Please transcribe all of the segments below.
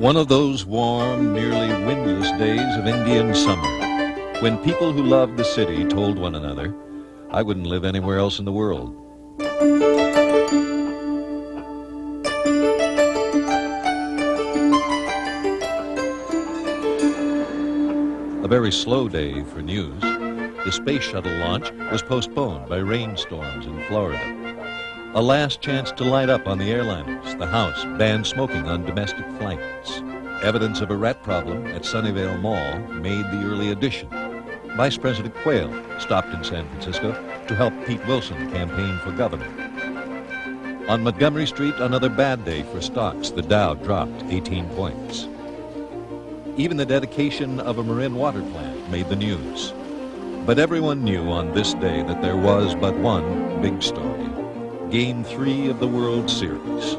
One of those warm, nearly windless days of Indian summer, when people who loved the city told one another, I wouldn't live anywhere else in the world. A very slow day for news. The space shuttle launch was postponed by rainstorms in Florida. A last chance to light up on the airliners. The House banned smoking on domestic flights. Evidence of a rat problem at Sunnyvale Mall made the early addition. Vice President Quayle stopped in San Francisco to help Pete Wilson campaign for governor. On Montgomery Street, another bad day for stocks. The Dow dropped 18 points. Even the dedication of a Marin water plant made the news. But everyone knew on this day that there was but one big story. Game 3 of the World Series.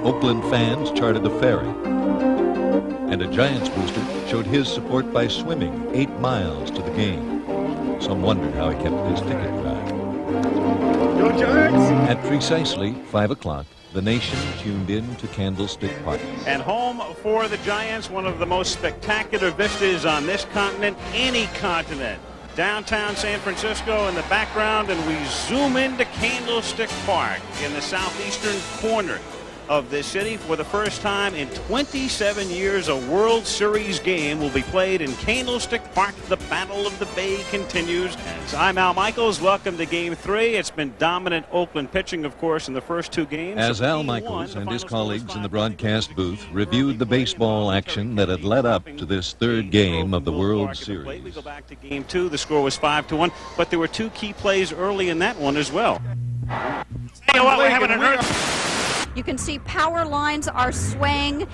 Oakland fans charted a ferry. And a Giants booster showed his support by swimming 8 miles to the game. Some wondered how he kept his ticket dry. Go Giants! At precisely 5 o'clock, the nation tuned in to Candlestick Park. And home for the Giants, one of the most spectacular vistas on this continent, any continent. Downtown San Francisco in the background, and we zoom into Candlestick Park in the southeastern corner of this city. For the first time in 27 years, a World Series game will be played in Candlestick Park. The Battle of the Bay continues. I'm Al Michaels. Welcome to Game 3. It's been dominant Oakland pitching, of course, in the first 2 games. As Al Michaels and his colleagues in the broadcast booth reviewed the baseball action that had led up to this 3rd game of the World Series. We go back to Game 2. The score was 5-1, but there were 2 key plays early in that one as well. Hey, what, we're having an earth. You can see power lines are swaying.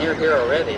You're here already.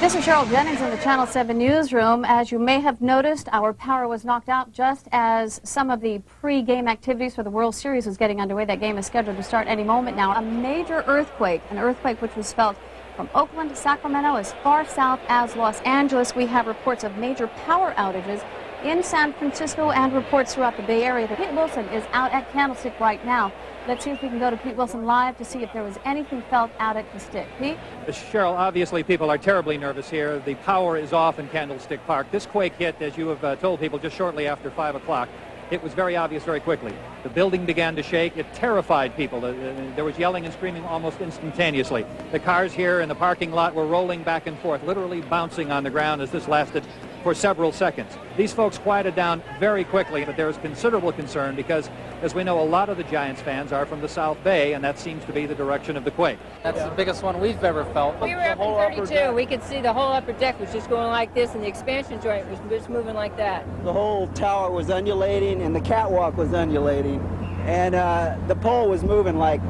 This is Cheryl Jennings in the Channel 7 newsroom. As you may have noticed, our power was knocked out just as some of the pre-game activities for the World Series was getting underway. That game is scheduled to start any moment now. A major earthquake, an earthquake which was felt from Oakland to Sacramento, as far south as Los Angeles. We have reports of major power outages in San Francisco and reports throughout the Bay Area. Pete Wilson is out at Candlestick right now. Let's see if we can go to Pete Wilson live to see if there was anything felt out at the stick. Pete? Cheryl, obviously people are terribly nervous here. The power is off in Candlestick Park. This quake hit, as you have told people, just shortly after 5 o'clock. It was very obvious very quickly. The building began to shake. It terrified people. There was yelling and screaming almost instantaneously. The cars here in the parking lot were rolling back and forth, literally bouncing on the ground as this lasted for several seconds. These folks quieted down very quickly, but there is considerable concern because, as we know, a lot of the Giants fans are from the South Bay, and that seems to be the direction of the quake. That's the biggest one we've ever felt. We were up in 32. We could see the whole upper deck was just going like this, and the expansion joint was just moving like that. The whole tower was undulating, and the catwalk was undulating, and the pole was moving like,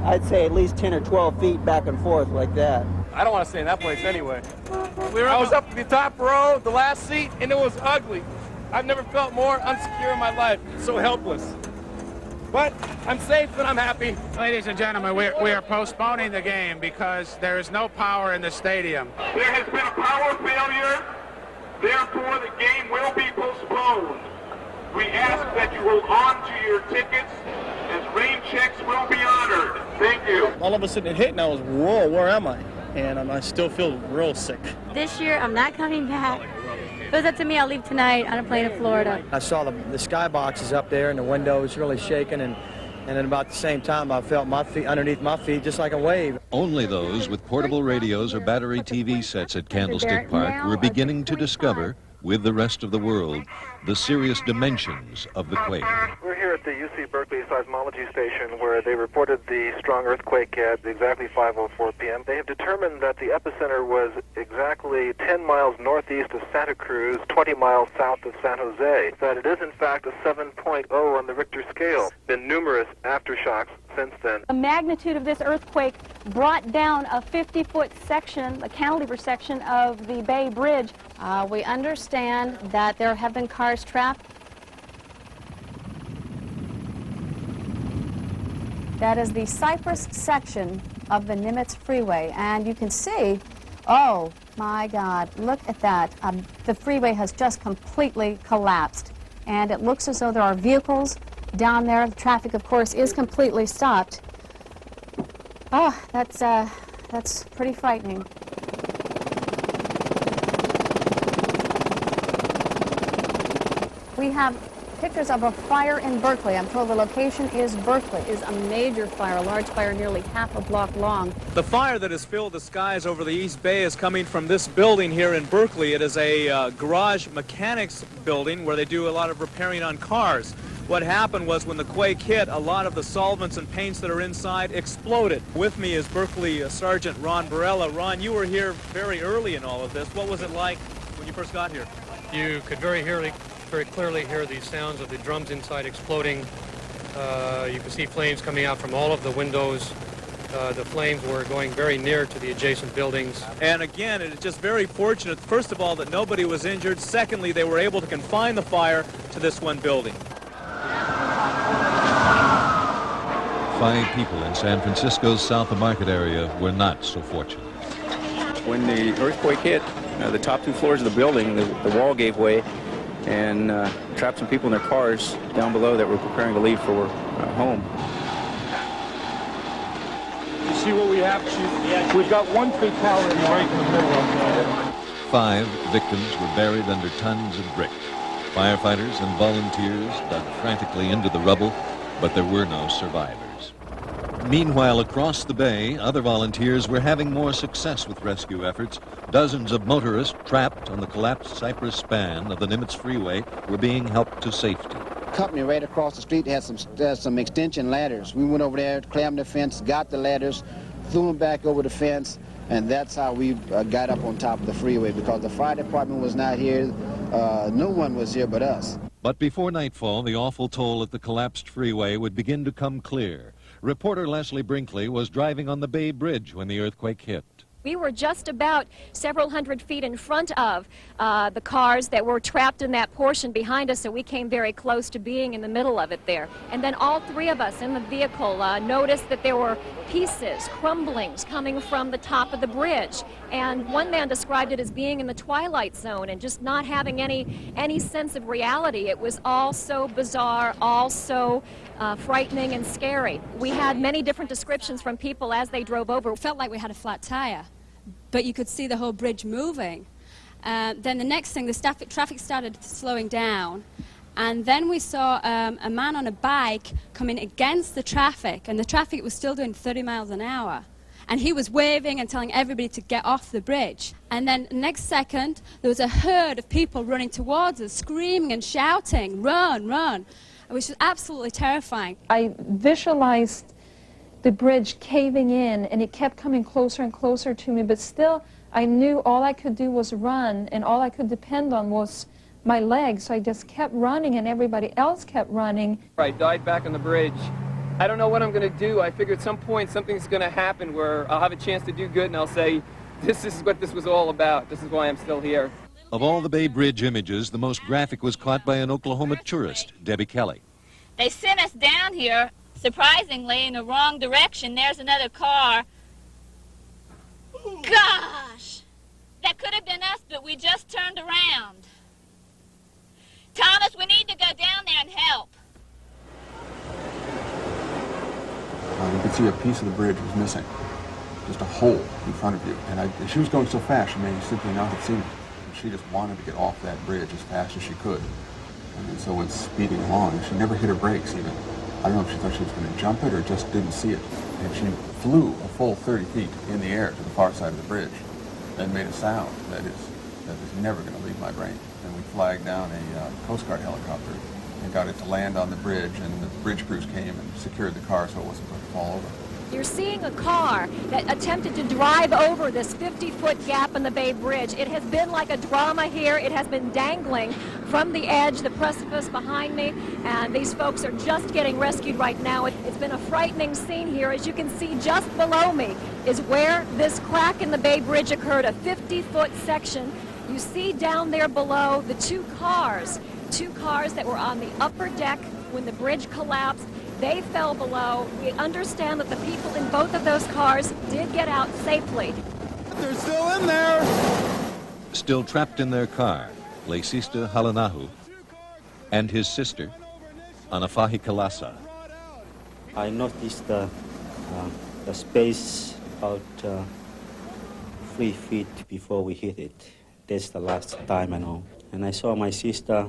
I'd say, at least 10 or 12 feet back and forth like that. I don't want to stay in that place anyway. I was up in the top row, the last seat, and it was ugly. I've never felt more unsecure in my life, so helpless. But I'm safe and I'm happy. Ladies and gentlemen, we are postponing the game because there is no power in the stadium. There has been a power failure, therefore the game will be postponed. We ask that you hold on to your tickets, as rain checks will be honored. Thank you. All of a sudden it hit and I was, whoa, where am I? And I still feel real sick. This year, I'm not coming back. If it was up to me, I'll leave tonight on a plane to Florida. I saw the skyboxes up there and the window was really shaking, and at about the same time I felt my feet underneath my feet just like a wave. Only those with portable radios or battery TV sets at Candlestick Park were beginning to discover, with the rest of the world, the serious dimensions of the quake. We're here at the UC Berkeley seismology station where they reported the strong earthquake at exactly 5:04 p.m. They have determined that the epicenter was exactly 10 miles northeast of Santa Cruz, 20 miles south of San Jose. That it is in fact a 7.0 on the Richter scale. Been numerous aftershocks since then. The magnitude of this earthquake brought down a 50-foot section, a cantilever section of the Bay Bridge. We understand that there have been cars trapped. That is the Cypress section of the Nimitz Freeway, and you can see, oh my God, look at that. The freeway has just completely collapsed, and it looks as though there are vehicles down there. The traffic, of course, is completely stopped. Oh, that's pretty frightening. We have pictures of a fire in Berkeley. I'm told the location is Berkeley. It is a major fire, a large fire nearly half a block long. The fire that has filled the skies over the East Bay is coming from this building here in Berkeley. It is a garage mechanics building where they do a lot of repairing on cars. What happened was when the quake hit, a lot of the solvents and paints that are inside exploded. With me is Berkeley Sergeant Ron Barella. Ron, you were here very early in all of this. What was it like when you first got here? You could very clearly hear the sounds of the drums inside exploding. You could see flames coming out from all of the windows. The flames were going very near to the adjacent buildings. And again, it is just very fortunate, first of all, that nobody was injured. Secondly, they were able to confine the fire to this one building. 5 people in San Francisco's South of Market area were not so fortunate. When the earthquake hit, the top 2 floors of the building, the wall gave way and trapped some people in their cars down below that were preparing to leave for home. You see what we have, Chief? We've got 1 fatality right in the middle of that. 5 victims were buried under tons of brick. Firefighters and volunteers dug frantically into the rubble, but there were no survivors. Meanwhile, across the bay, other volunteers were having more success with rescue efforts. Dozens of motorists trapped on the collapsed cypress span of the Nimitz Freeway were being helped to safety. Company right across the street had some extension ladders. We went over there, clammed the fence, got the ladders, threw them back over the fence, and that's how we got up on top of the freeway, because the fire department was not here. No one was here but us. But before nightfall, the awful toll at the collapsed freeway would begin to come clear. Reporter Leslie Brinkley was driving on the Bay Bridge when the earthquake hit. We were just about several hundred feet in front of the cars that were trapped in that portion behind us, so we came very close to being in the middle of it there. And then all 3 of us in the vehicle noticed that there were pieces, crumblings coming from the top of the bridge. And one man described it as being in the twilight zone and just not having any sense of reality. It was all so bizarre, all so frightening and scary. We had many different descriptions from people as they drove over. It felt like we had a flat tire, but you could see the whole bridge moving. Then the next thing, the traffic started slowing down, and then we saw a man on a bike coming against the traffic, and the traffic was still doing 30 miles an hour. And he was waving and telling everybody to get off the bridge. And then next second, there was a herd of people running towards us, screaming and shouting, "Run, run," which was absolutely terrifying. I visualized the bridge caving in, and it kept coming closer and closer to me, but still I knew all I could do was run, and all I could depend on was my legs, so I just kept running, and everybody else kept running. I died back on the bridge. I don't know what I'm going to do. I figure at some point something's going to happen where I'll have a chance to do good, and I'll say, this is what this was all about. This is why I'm still here. Of all the Bay Bridge images, the most graphic was caught by an Oklahoma tourist, Debbie Kelly. They sent us down here, surprisingly, in the wrong direction. There's another car. Gosh! That could have been us, but we just turned around. Thomas, we need to go down there and help. see a piece of the bridge was missing. Just a hole in front of you. And she was going so fast, she may simply not have seen it. And she just wanted to get off that bridge as fast as she could. And so went speeding along. She never hit her brakes even. I don't know if she thought she was going to jump it or just didn't see it. And she flew a full 30 feet in the air to the far side of the bridge and made a sound that is never going to leave my brain. And we flagged down a Coast Guard helicopter and got it to land on the bridge, and the bridge crews came and secured the car so it wasn't going to fall over. You're seeing a car that attempted to drive over this 50-foot gap in the Bay Bridge. It has been like a drama here. It has been dangling from the edge, the precipice behind me, and these folks are just getting rescued right now. It's been a frightening scene here. As you can see, just below me is where this crack in the Bay Bridge occurred, a 50-foot section. You see down there below the two cars that were on the upper deck when the bridge collapsed. They fell below. We understand that the people in both of those cars did get out safely. They're still in there! Still trapped in their car lay Sister Halanahu and his sister, Anafahi Kalasa. I noticed the space about 3 feet before we hit it. That's the last time I know. And I saw my sister,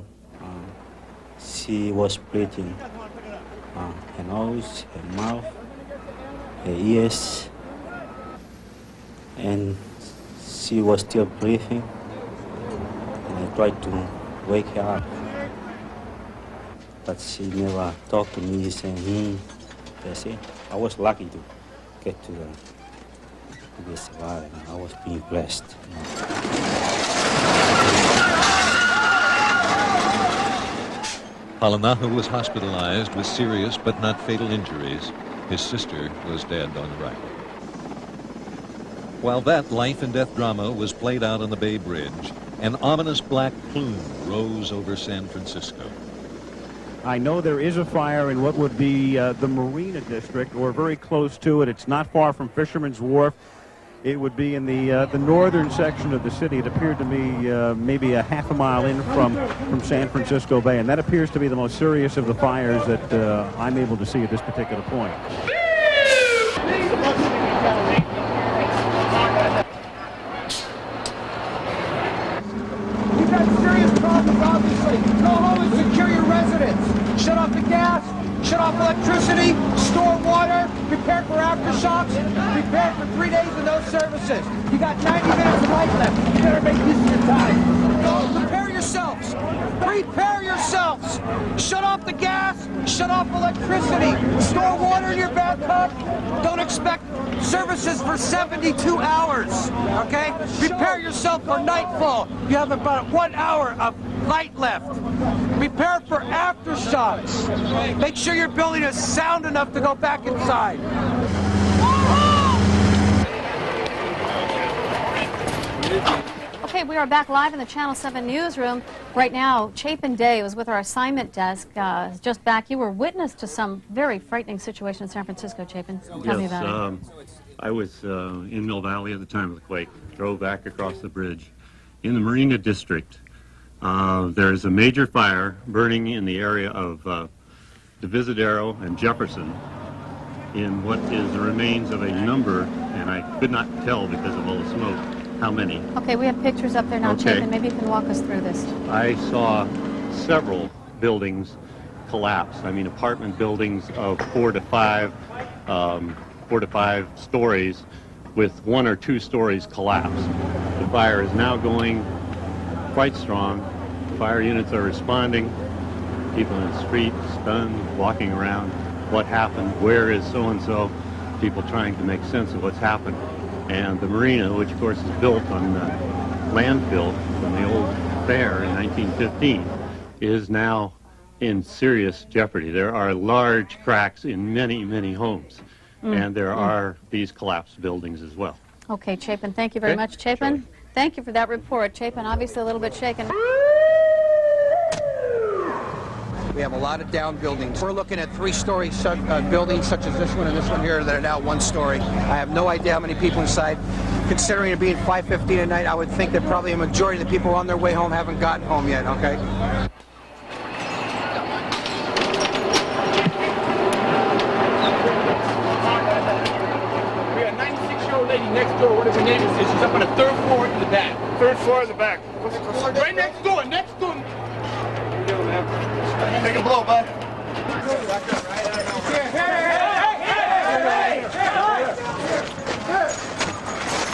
she was breathing. Her nose, her mouth, her ears, and she was still breathing. And I tried to wake her up, but she never talked to me, saying, that's it. I was lucky to get to be survived. I was being blessed. Halanahu was hospitalized with serious but not fatal injuries. His sister was dead on arrival. While that life and death drama was played out on the Bay Bridge, an ominous black plume rose over San Francisco. I know there is a fire in what would be the Marina District, or very close to it. It's not far from Fisherman's Wharf. It would be in the northern section of the city. It appeared to me maybe a half a mile in from San Francisco Bay, and that appears to be the most serious of the fires that I'm able to see at this particular point. You've got serious problems, obviously. Go home and secure your residence. Shut off the gas, shut off electricity, store water, prepare for aftershocks, prepare for 3 days of no services. You got 90 minutes of light left. You better make use of your time. Go, prepare yourselves. Prepare yourselves. Shut off the gas, shut off electricity, store water in your bathtub. Don't expect services for 72 hours, okay? Prepare yourself for nightfall. You have about 1 hour of light left. Prepare for aftershocks. Make sure your building is sound enough to go back inside. Okay, we are back live in the Channel 7 newsroom. Right now, Chapin Day was with our assignment desk. Just back, you were witness to some very frightening situation in San Francisco, Chapin. Tell me about it. I was in Mill Valley at the time of the quake, drove back across the bridge. In the Marina District, there's a major fire burning in the area of Divisadero and Jefferson in what is the remains of a number, and I could not tell because of all the smoke, how many. Okay, we have pictures up there now, Okay. Chapin. Maybe you can walk us through this. I saw several buildings collapse. I mean, apartment buildings of 4 to 5 stories with 1 or 2 stories collapse. The fire is now going quite strong. Fire units are responding. People in the street, stunned, walking around. What happened? Where is so-and-so? People trying to make sense of what's happened. And the marina, which of course is built on the landfill from the old fair in 1915, is now in serious jeopardy. There are large cracks in many, many homes. And there are these collapsed buildings as well. Okay, Chapin, thank you very much. Chapin, thank you for that report. Chapin, obviously a little bit shaken. We have a lot of down buildings. We're looking at 3-story buildings such as this one and this one here that are now 1 story. I have no idea how many people inside. Considering it being 5:15 at night, I would think that probably a majority of the people on their way home haven't gotten home yet, okay? lady next door, one of her neighbors says she's up on the 3rd floor in the back. 3rd floor in the back. Right next door, next door. Take a blow, bud.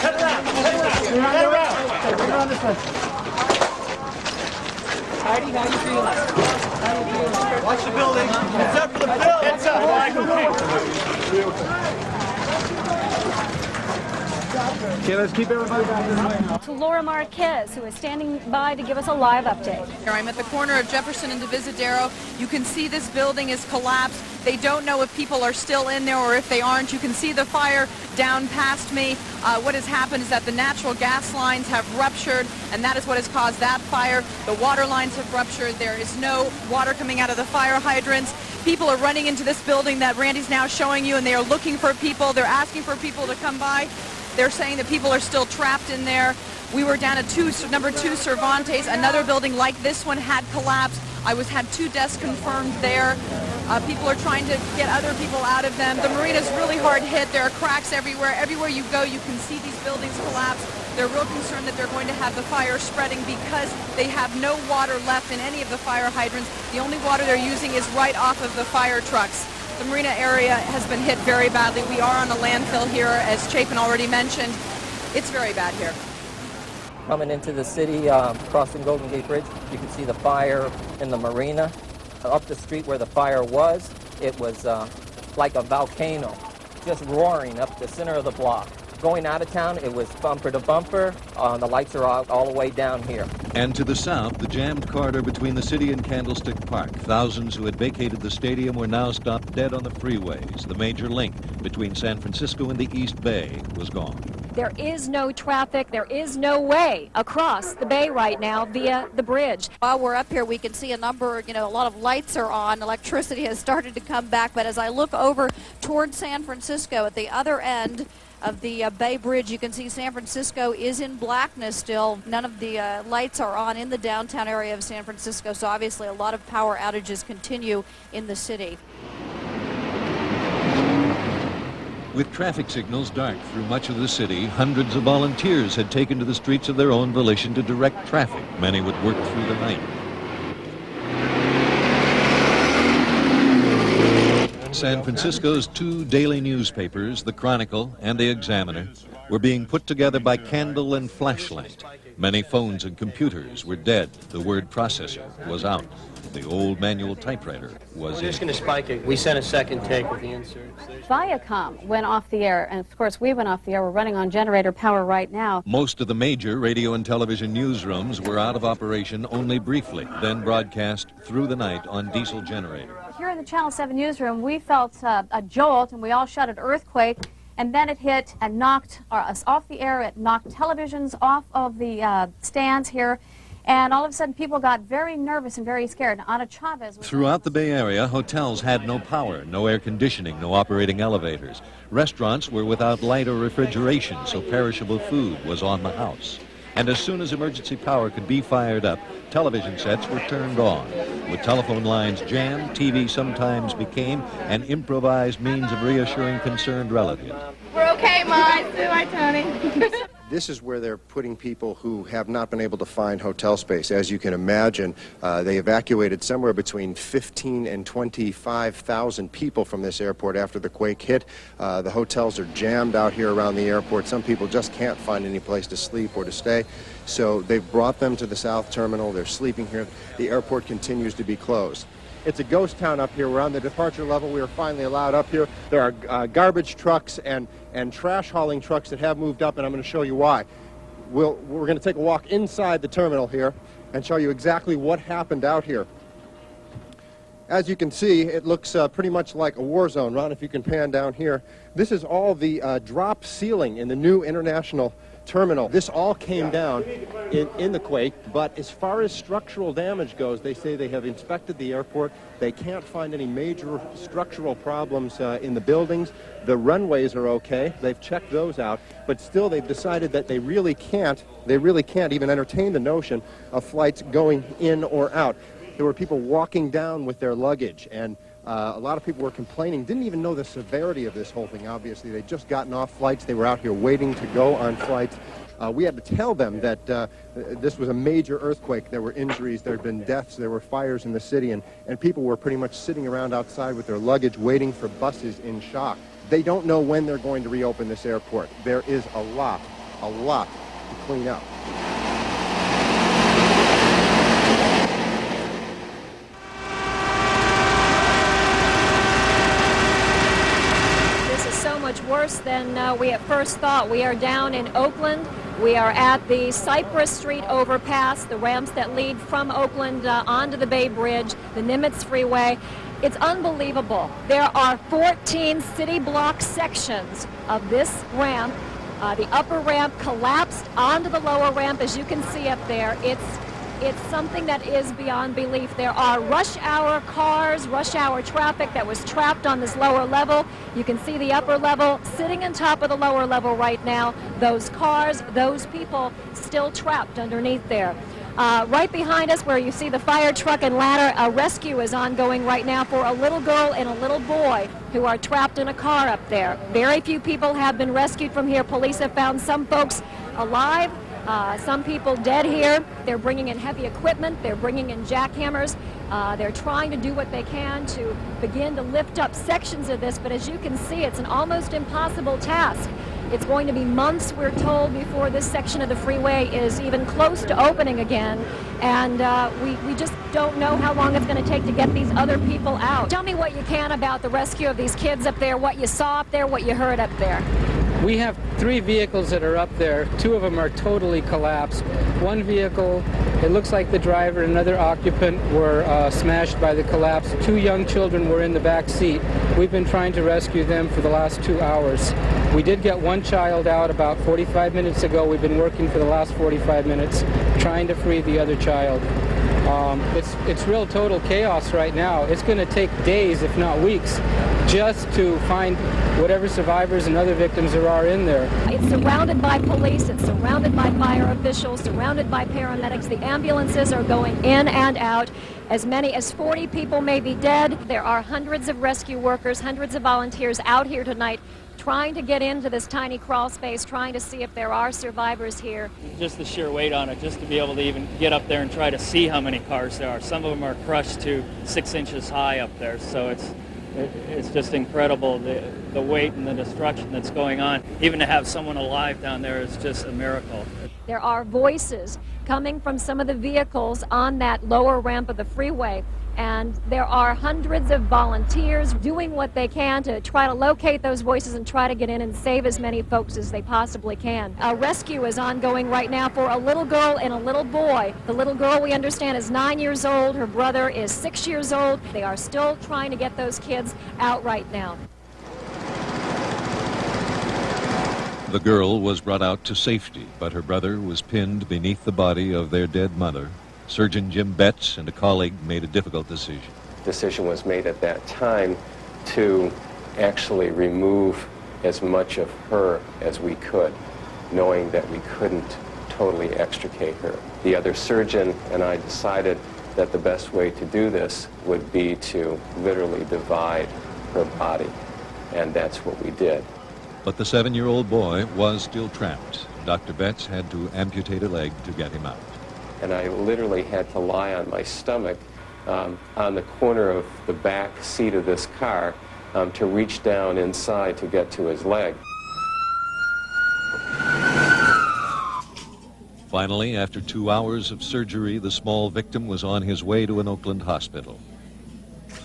Head around. Head around. Turn around this way. Heidi, how you feeling? Watch the building. Heads up for the bill. Heads up. Okay, let's keep everybody back this way now. To Laura Marquez, who is standing by to give us a live update. I'm at the corner of Jefferson and Divisadero. You can see this building is collapsed. They don't know if people are still in there or if they aren't. You can see the fire down past me. What has happened is that the natural gas lines have ruptured, and that is what has caused that fire. The water lines have ruptured. There is no water coming out of the fire hydrants. People are running into this building that Randy's now showing you, and they are looking for people. They're asking for people to come by. They're saying that people are still trapped in there. We were down at number 2 Cervantes. Another building like this one had collapsed. I had 2 deaths confirmed there. People are trying to get other people out of them. The marina's really hard hit. There are cracks everywhere. Everywhere you go, you can see these buildings collapse. They're real concerned that they're going to have the fire spreading because they have no water left in any of the fire hydrants. The only water they're using is right off of the fire trucks. The marina area has been hit very badly. We are on a landfill here, as Chapin already mentioned. It's very bad here. Coming into the city, crossing Golden Gate Bridge, you can see the fire in the marina. Up the street where the fire was, it was like a volcano, just roaring up the center of the block. Going out of town, it was bumper to bumper. The lights are out all the way down here. And to the south, the jammed corridor between the city and Candlestick Park. Thousands who had vacated the stadium were now stopped dead on the freeways. The major link between San Francisco and the East Bay was gone. There is no traffic. There is no way across the bay right now via the bridge. While we're up here, we can see a lot of lights are on. Electricity has started to come back. But as I look over toward San Francisco at the other end of the Bay Bridge, you can see San Francisco is in blackness still. None of the lights are on in the downtown area of San Francisco. So obviously a lot of power outages continue in the city. With traffic signals dark through much of the city, hundreds of volunteers had taken to the streets of their own volition to direct traffic. Many would work through the night. San Francisco's 2 daily newspapers, the Chronicle and the Examiner, were being put together by candle and flashlight. Many phones and computers were dead. The word processor was out. The old manual typewriter was We're just going to spike it. We sent a second take with the inserts. Viacom went off the air, and of course we went off the air. We're running on generator power right now. Most of the major radio and television newsrooms were out of operation only briefly, then broadcast through the night on diesel generator. Here in the Channel 7 newsroom, we felt a jolt, and we all shouted earthquake, and then it hit and knocked us off the air. It knocked televisions off of the stands here. And all of a sudden, people got very nervous and very scared. Ana Chavez was... Throughout the Bay Area, hotels had no power, no air conditioning, no operating elevators. Restaurants were without light or refrigeration, so perishable food was on the house. And as soon as emergency power could be fired up, television sets were turned on. With telephone lines jammed, TV sometimes became an improvised means of reassuring concerned relatives. We're okay, Ma. Hi, Sue. Hi, Tony. This is where they're putting people who have not been able to find hotel space. As you can imagine, they evacuated somewhere between 15 and 25,000 people from this airport after the quake hit. The hotels are jammed out here around the airport. Some people just can't find any place to sleep or to stay. So they've brought them to the South Terminal. They're sleeping here. The airport continues to be closed. It's a ghost town up here. We're on the departure level. We are finally allowed up here. There are garbage trucks and trash hauling trucks that have moved up, and I'm going to show you why. We're going to take a walk inside the terminal here and show you exactly what happened out here. As you can see, it looks pretty much like a war zone. Ron, if you can pan down here. This is all the drop ceiling in the new international terminal. This all came down in the quake, but as far as structural damage goes, they say they have inspected the airport. They can't find any major structural problems in the buildings. The runways are okay. They've checked those out, but still they've decided that they really can't even entertain the notion of flights going in or out. There were people walking down with their luggage, and A lot of people were complaining, didn't even know the severity of this whole thing, obviously. They'd just gotten off flights. They were out here waiting to go on flights. We had to tell them that this was a major earthquake. There were injuries, there had been deaths, there were fires in the city, and people were pretty much sitting around outside with their luggage waiting for buses in shock. They don't know when they're going to reopen this airport. There is a lot to clean up. This is so much worse than we at first thought. We are down in Oakland. We are at the Cypress Street overpass, the ramps that lead from Oakland onto the Bay Bridge, the Nimitz Freeway. It's unbelievable. There are 14 city block sections of this ramp. The upper ramp collapsed onto the lower ramp, as you can see up there. It's something that is beyond belief. There are rush hour cars, rush hour traffic that was trapped on this lower level. You can see the upper level sitting on top of the lower level right now. Those cars, those people still trapped underneath there. Right behind us, where you see the fire truck and ladder, a rescue is ongoing right now for a little girl and a little boy who are trapped in a car up there. Very few people have been rescued from here. Police have found some folks alive, some people dead here. They're bringing in heavy equipment. They're bringing in jackhammers. They're trying to do what they can to begin to lift up sections of this, but as you can see, it's an almost impossible task. It's going to be months, we're told, before this section of the freeway is even close to opening again, and we just don't know how long it's going to take to get these other people out. Tell me what you can about the rescue of these kids up there, what you saw up there, what you heard up there. We have 3 vehicles that are up there. 2 of them are totally collapsed. One vehicle, it looks like the driver and another occupant were smashed by the collapse. 2 young children were in the back seat. We've been trying to rescue them for the last 2 hours. We did get one child out about 45 minutes ago. We've been working for the last 45 minutes trying to free the other child. It's real total chaos right now. It's going to take days, if not weeks, just to find whatever survivors and other victims there are in there. It's surrounded by police, it's surrounded by fire officials, surrounded by paramedics. The ambulances are going in and out. As many as 40 people may be dead. There are hundreds of rescue workers, hundreds of volunteers out here tonight trying to get into this tiny crawl space, trying to see if there are survivors here. Just the sheer weight on it, just to be able to even get up there and try to see how many cars there are. Some of them are crushed to 6 inches high up there, so it's just incredible, the weight and the destruction that's going on. Even to have someone alive down there is just a miracle. There are voices coming from some of the vehicles on that lower ramp of the freeway, and there are hundreds of volunteers doing what they can to try to locate those voices and try to get in and save as many folks as they possibly can. A rescue is ongoing right now for a little girl and a little boy. The little girl, we understand, is 9 years old. Her brother is 6 years old. They are still trying to get those kids out right now. The girl was brought out to safety, but her brother was pinned beneath the body of their dead mother. Surgeon Jim Betts and a colleague made a difficult decision. Decision was made at that time to actually remove as much of her as we could, knowing that we couldn't totally extricate her. The other surgeon and I decided that the best way to do this would be to literally divide her body, and that's what we did. But the 7-year-old boy was still trapped. Dr. Betts had to amputate a leg to get him out. And I literally had to lie on my stomach on the corner of the back seat of this car to reach down inside to get to his leg. Finally, after 2 hours of surgery, the small victim was on his way to an Oakland hospital.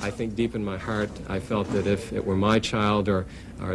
I think deep in my heart, I felt that if it were my child or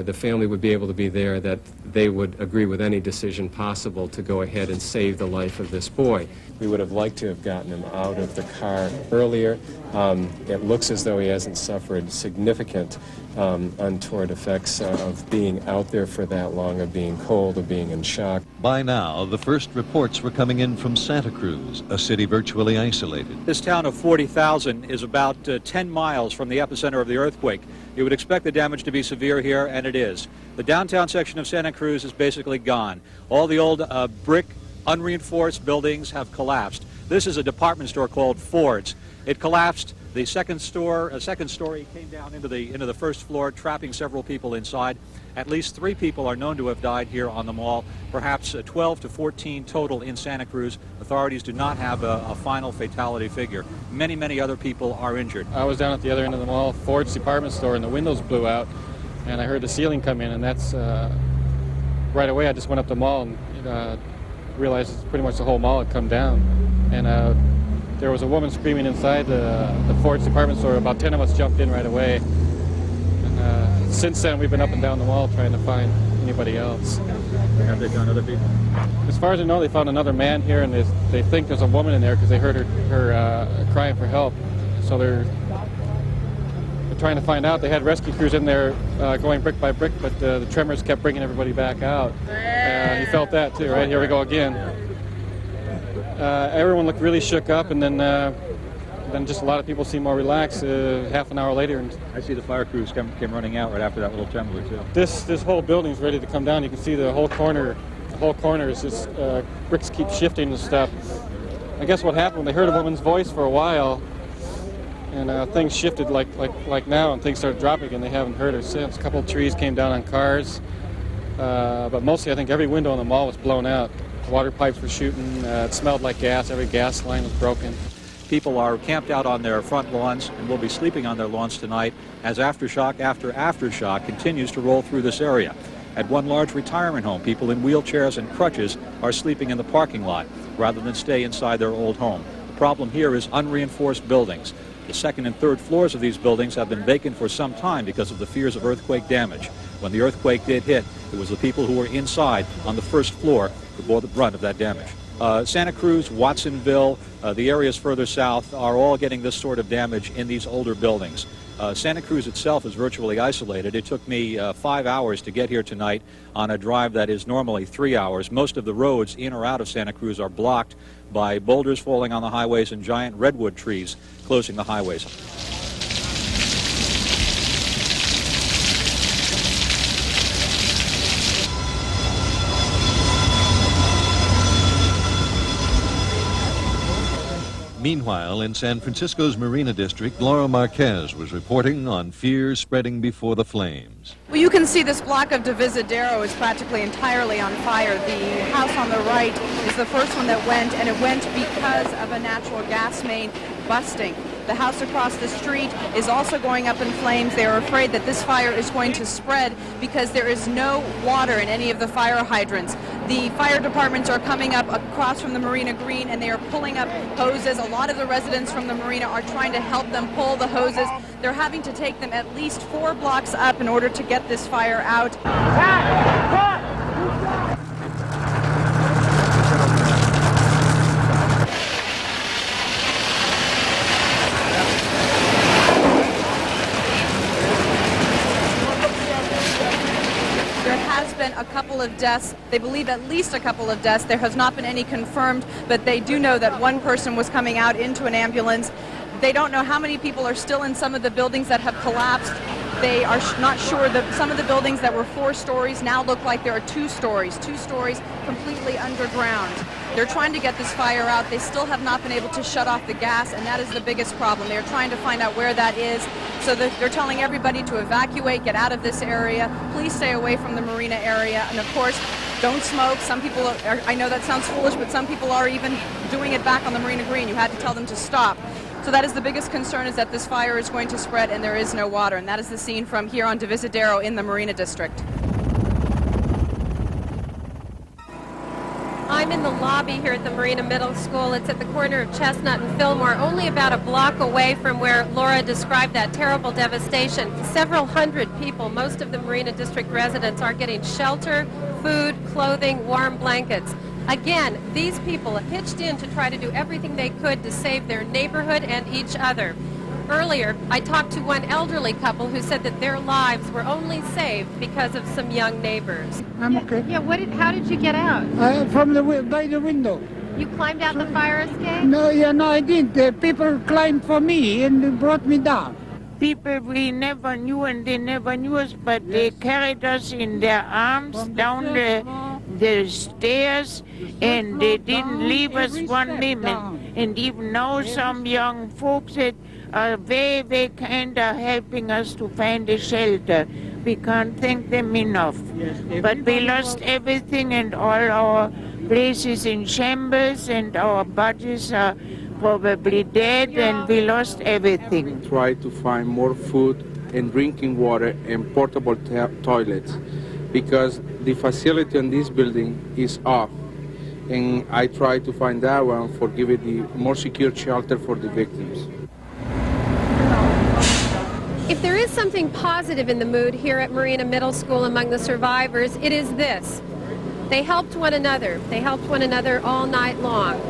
the family would be able to be there, that they would agree with any decision possible to go ahead and save the life of this boy. We would have liked to have gotten him out of the car earlier. It looks as though he hasn't suffered significant untoward effects of being out there for that long, of being cold, of being in shock. By now, the first reports were coming in from Santa Cruz, a city virtually isolated. This town of 40,000 is about 10 miles from the epicenter of the earthquake. You would expect the damage to be severe here, and it is. The downtown section of Santa Cruz is basically gone. All the old brick, unreinforced buildings have collapsed. This is a department store called Ford's. It collapsed. The second story came down into the first floor, trapping several people inside. At least 3 people are known to have died here on the mall, perhaps 12 to 14 total in Santa Cruz. Authorities do not have a final fatality figure. Many, many other people are injured. I was down at the other end of the mall, Ford's department store, and the windows blew out, and I heard the ceiling come in, and that's right away I just went up the mall and realized pretty much the whole mall had come down. And there was a woman screaming inside the Ford's department store. About 10 of us jumped in right away. And since then, we've been up and down the mall trying to find anybody else. Have they found other people? As far as I know, they found another man here, and they think there's a woman in there because they heard her crying for help. So they're trying to find out. They had rescue crews in there going brick by brick, but the tremors kept bringing everybody back out. You felt that too, right? Here we go again. Everyone looked really shook up, and then just a lot of people seemed more relaxed half an hour later. And I see the fire crews came running out right after that little tremor too. This whole building's ready to come down. You can see the whole corner. The whole corner is just bricks keep shifting and stuff. I guess what happened, they heard a woman's voice for a while, and things shifted like now, and things started dropping again. They haven't heard her since. A couple of trees came down on cars, but mostly I think every window in the mall was blown out. Water pipes were shooting. It smelled like gas. Every gas line was broken. People are camped out on their front lawns and will be sleeping on their lawns tonight as aftershock after aftershock continues to roll through this area. At one large retirement home, people in wheelchairs and crutches are sleeping in the parking lot rather than stay inside their old home. The problem here is unreinforced buildings. The second and third floors of these buildings have been vacant for some time because of the fears of earthquake damage. When the earthquake did hit, it was the people who were inside on the first floor who bore the brunt of that damage. Santa Cruz, Watsonville, the areas further south are all getting this sort of damage in these older buildings. Santa Cruz itself is virtually isolated. It took me 5 hours to get here tonight on a drive that is normally 3 hours. Most of the roads in or out of Santa Cruz are blocked by boulders falling on the highways and giant redwood trees closing the highways. Meanwhile, in San Francisco's Marina District, Laura Marquez was reporting on fears spreading before the flames. Well, you can see this block of Divisadero is practically entirely on fire. The house on the right is the first one that went, and it went because of a natural gas main busting. The house across the street is also going up in flames. They are afraid that this fire is going to spread because there is no water in any of the fire hydrants. The fire departments are coming up across from the Marina Green, and they are pulling up hoses. A lot of the residents from the marina are trying to help them pull the hoses. They're having to take them at least 4 blocks up in order to get this fire out. A couple of deaths. They believe at least a couple of deaths. There has not been any confirmed, but they do know that one person was coming out into an ambulance. They don't know how many people are still in some of the buildings that have collapsed. They are not sure that some of the buildings that were 4 stories now look like there are 2 stories completely underground. They're trying to get this fire out. They still have not been able to shut off the gas, and that is the biggest problem. They're trying to find out where that is. So they're telling everybody to evacuate, get out of this area. Please stay away from the marina area. And of course, don't smoke. Some people are, I know that sounds foolish, but some people are even doing it back on the Marina Green. You had to tell them to stop. So that is the biggest concern, is that this fire is going to spread and there is no water. And that is the scene from here on Divisadero in the Marina District. I'm in the lobby here at the Marina Middle School. It's at the corner of Chestnut and Fillmore, only about a block away from where Laura described that terrible devastation. Several hundred people, most of the Marina District residents, are getting shelter, food, clothing, warm blankets. Again, these people pitched in to try to do everything they could to save their neighborhood and each other. Earlier, I talked to one elderly couple who said that their lives were only saved because of some young neighbors. I'm okay. Yeah, how did you get out? By the window. You climbed out the fire escape? No, I didn't. The people climbed for me and they brought me down. People we never knew and they never knew us, but they carried us in their arms down the stairs, and they didn't leave us 1 minute. And even now some young folks that are very, very kind of helping us to find a shelter. We can't thank them enough. But we lost everything, and all our places in shambles, and our bodies are probably dead, and we lost everything. Try to find more food and drinking water and portable toilets, because the facility in this building is off. And I try to find that one for giving the more secure shelter for the victims. If there is something positive in the mood here at Marina Middle School among the survivors, it is this. They helped one another. They helped one another all night long.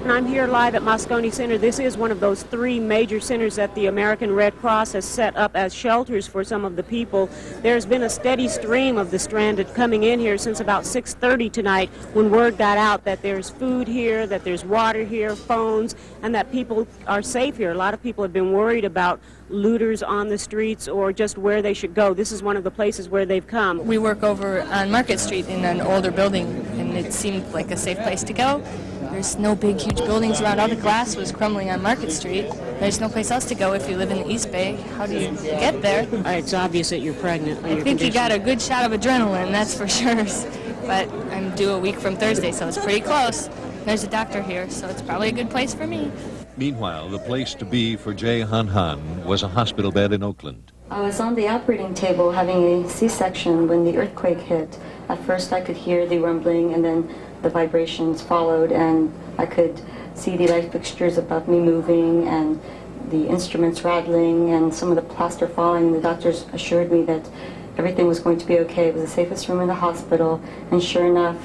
And I'm here live at Moscone Center. This is one of those 3 major centers that the American Red Cross has set up as shelters for some of the people. There's been a steady stream of the stranded coming in here since about 6:30 tonight, when word got out that there's food here, that there's water here, phones, and that people are safe here. A lot of people have been worried about looters on the streets or just where they should go. This is one of the places where they've come. We work over on Market Street in an older building, and it seemed like a safe place to go. There's no big, huge buildings around. All the glass was crumbling on Market Street. There's no place else to go if you live in the East Bay. How do you get there? It's obvious that you're pregnant. I think you got a good shot of adrenaline, that's for sure. But I'm due a week from Thursday, so it's pretty close. There's a doctor here, so it's probably a good place for me. Meanwhile, the place to be for Jay Han Han was a hospital bed in Oakland. I was on the operating table having a C-section when the earthquake hit. At first I could hear the rumbling, and then the vibrations followed, and I could see the light fixtures above me moving and the instruments rattling and some of the plaster falling. The doctors assured me that everything was going to be okay. It was the safest room in the hospital, and sure enough,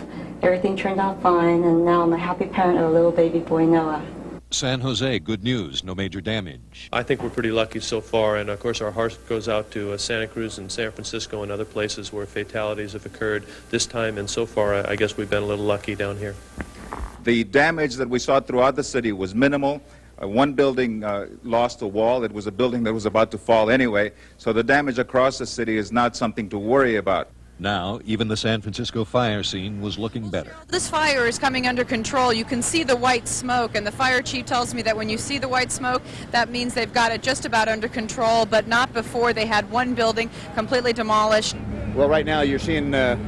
everything turned out fine, and now I'm a happy parent of a little baby boy, Noah. San Jose, good news, no major damage. I think we're pretty lucky so far, and of course our heart goes out to Santa Cruz and San Francisco and other places where fatalities have occurred this time, and so far I guess we've been a little lucky down here. The damage that we saw throughout the city was minimal. One building lost a wall. It was a building that was about to fall anyway, so the damage across the city is not something to worry about. Now, even the San Francisco fire scene was looking better. This fire is coming under control. You can see the white smoke, and the fire chief tells me that when you see the white smoke, that means they've got it just about under control, but not before they had one building completely demolished. Well, right now you're seeing the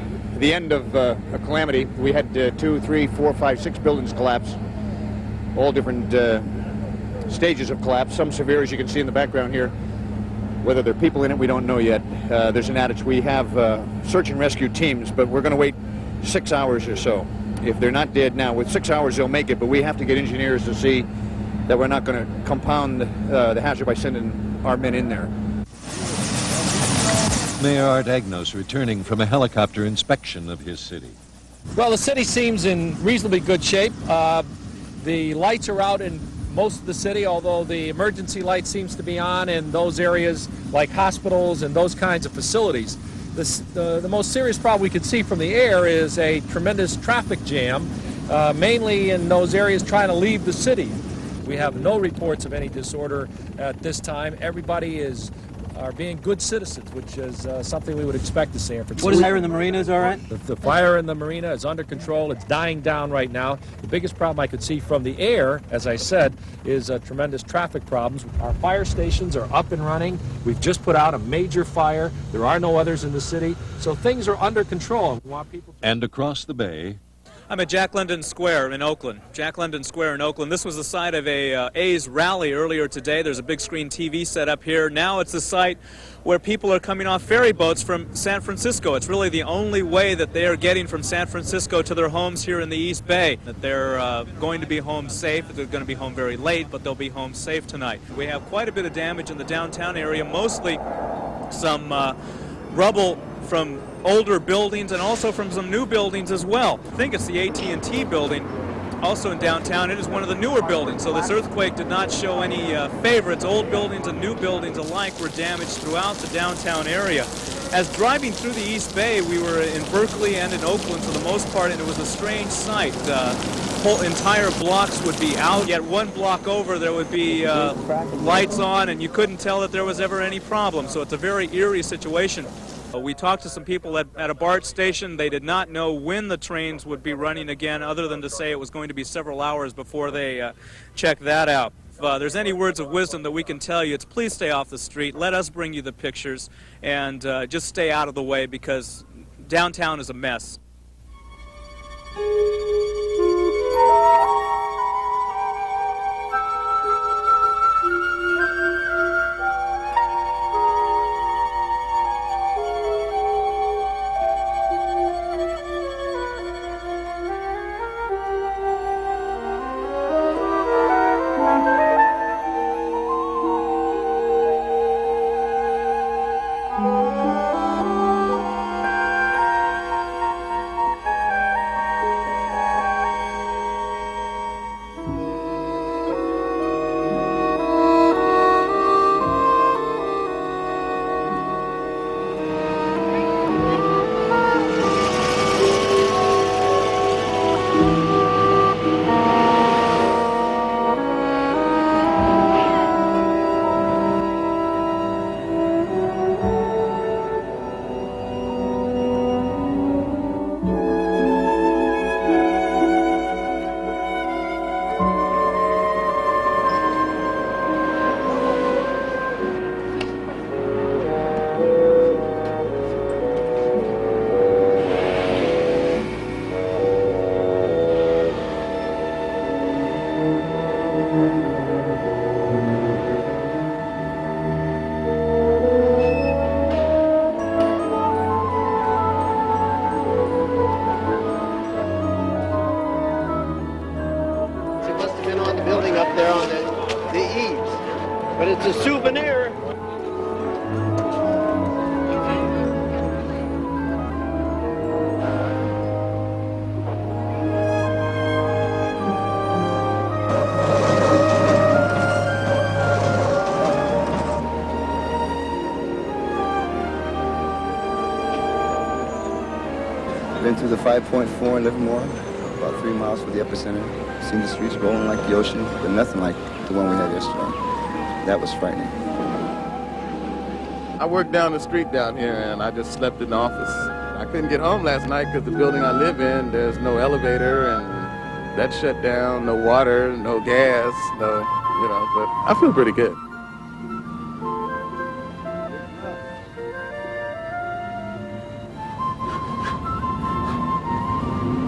end of a calamity. We had 2, 3, 4, 5, 6 buildings collapse, all different stages of collapse, some severe, as you can see in the background here. Whether there are people in it, we don't know yet. There's an adage. We have search and rescue teams, but we're going to wait 6 hours or so. If they're not dead now, with 6 hours they'll make it, but we have to get engineers to see that we're not going to compound the hazard by sending our men in there. Mayor Art Agnos returning from a helicopter inspection of his city. Well, the city seems in reasonably good shape. The lights are out in most of the city, although the emergency light seems to be on in those areas like hospitals and those kinds of facilities. The most serious problem we can see from the air is a tremendous traffic jam, mainly in those areas trying to leave the city. We have no reports of any disorder at this time. Everybody are being good citizens, which is something we would expect to San Francisco. What is fire in the marina is all right? The fire in the marina is under control. It's dying down right now. The biggest problem I could see from the air, as I said, is tremendous traffic problems. Our fire stations are up and running. We've just put out a major fire. There are no others in the city, so things are under control. We want people to... And across the bay... I'm at Jack London Square in Oakland. Jack London Square in Oakland. This was the site of a A's rally earlier today. There's a big screen TV set up here. Now it's the site where people are coming off ferry boats from San Francisco. It's really the only way that they are getting from San Francisco to their homes here in the East Bay. That they're going to be home safe. They're going to be home very late, but they'll be home safe tonight. We have quite a bit of damage in the downtown area, mostly some rubble from older buildings and also from some new buildings as well. I think it's the AT&T building, also in downtown. It is one of the newer buildings, so this earthquake did not show any favorites. Old buildings and new buildings alike were damaged throughout the downtown area. As driving through the East Bay, we were in Berkeley and in Oakland for the most part, and it was a strange sight. Whole entire blocks would be out, yet one block over there would be lights on, and you couldn't tell that there was ever any problem. So it's a very eerie situation. We talked to some people at a BART station. They did not know when the trains would be running again, other than to say it was going to be several hours before they checked that out. If there's any words of wisdom that we can tell you, it's please stay off the street. Let us bring you the pictures, and just stay out of the way, because downtown is a mess. It's a souvenir. Been through the 5.4 in Livermore, about 3 miles from the epicenter. Seen the streets rolling like the ocean, but nothing like the one we had yesterday. That was frightening. I work down the street down here, and I just slept in the office. I couldn't get home last night because the building I live in, there's no elevator, and that shut down, no water, no gas, but I feel pretty good.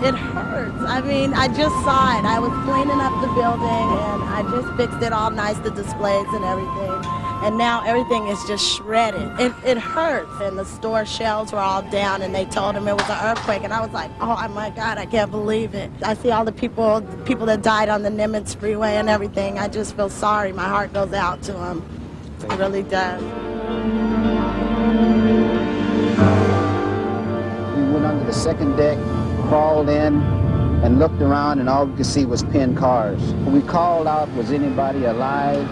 It hurts. I mean, I just saw it. I was cleaning up the building, and I just fixed it all nice, the displays and everything. And now everything is just shredded. It hurts. And the store shelves were all down, and they told them it was an earthquake. And I was like, oh my God, I can't believe it. I see all the people that died on the Nimitz Freeway and everything. I just feel sorry. My heart goes out to them. It really does. We went under the second deck, crawled in and looked around, and all we could see was pinned cars. When we called out, was anybody alive?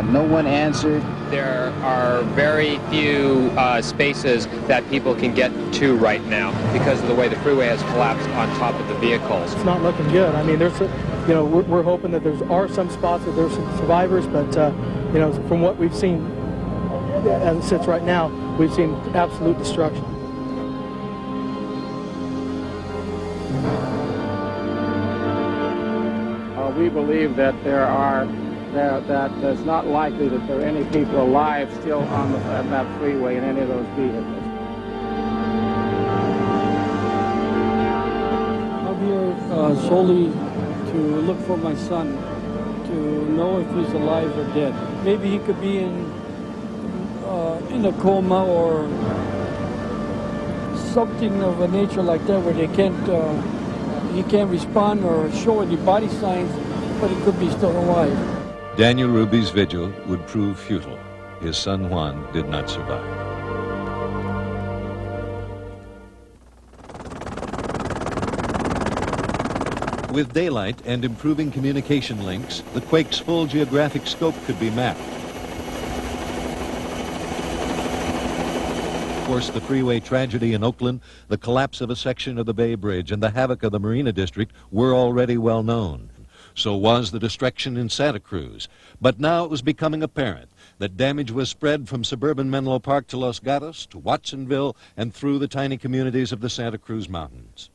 No one answered. There are very few spaces that people can get to right now because of the way the freeway has collapsed on top of the vehicles. It's not looking good. I mean, we're hoping that there are some spots that there's some survivors, but from what we've seen as it sits right now, we've seen absolute destruction. We believe that that it's not likely that there are any people alive still on that freeway in any of those vehicles. I'm here solely to look for my son, to know if he's alive or dead. Maybe he could be in a coma or something of a nature like that where he can't respond or show any body signs, but he could be still alive. Daniel Ruby's vigil would prove futile. His son Juan did not survive. With daylight and improving communication links, the quake's full geographic scope could be mapped. Of course, the freeway tragedy in Oakland, the collapse of a section of the Bay Bridge, and the havoc of the Marina District were already well known. So was the destruction in Santa Cruz. But now it was becoming apparent that damage was spread from suburban Menlo Park to Los Gatos, to Watsonville, and through the tiny communities of the Santa Cruz Mountains.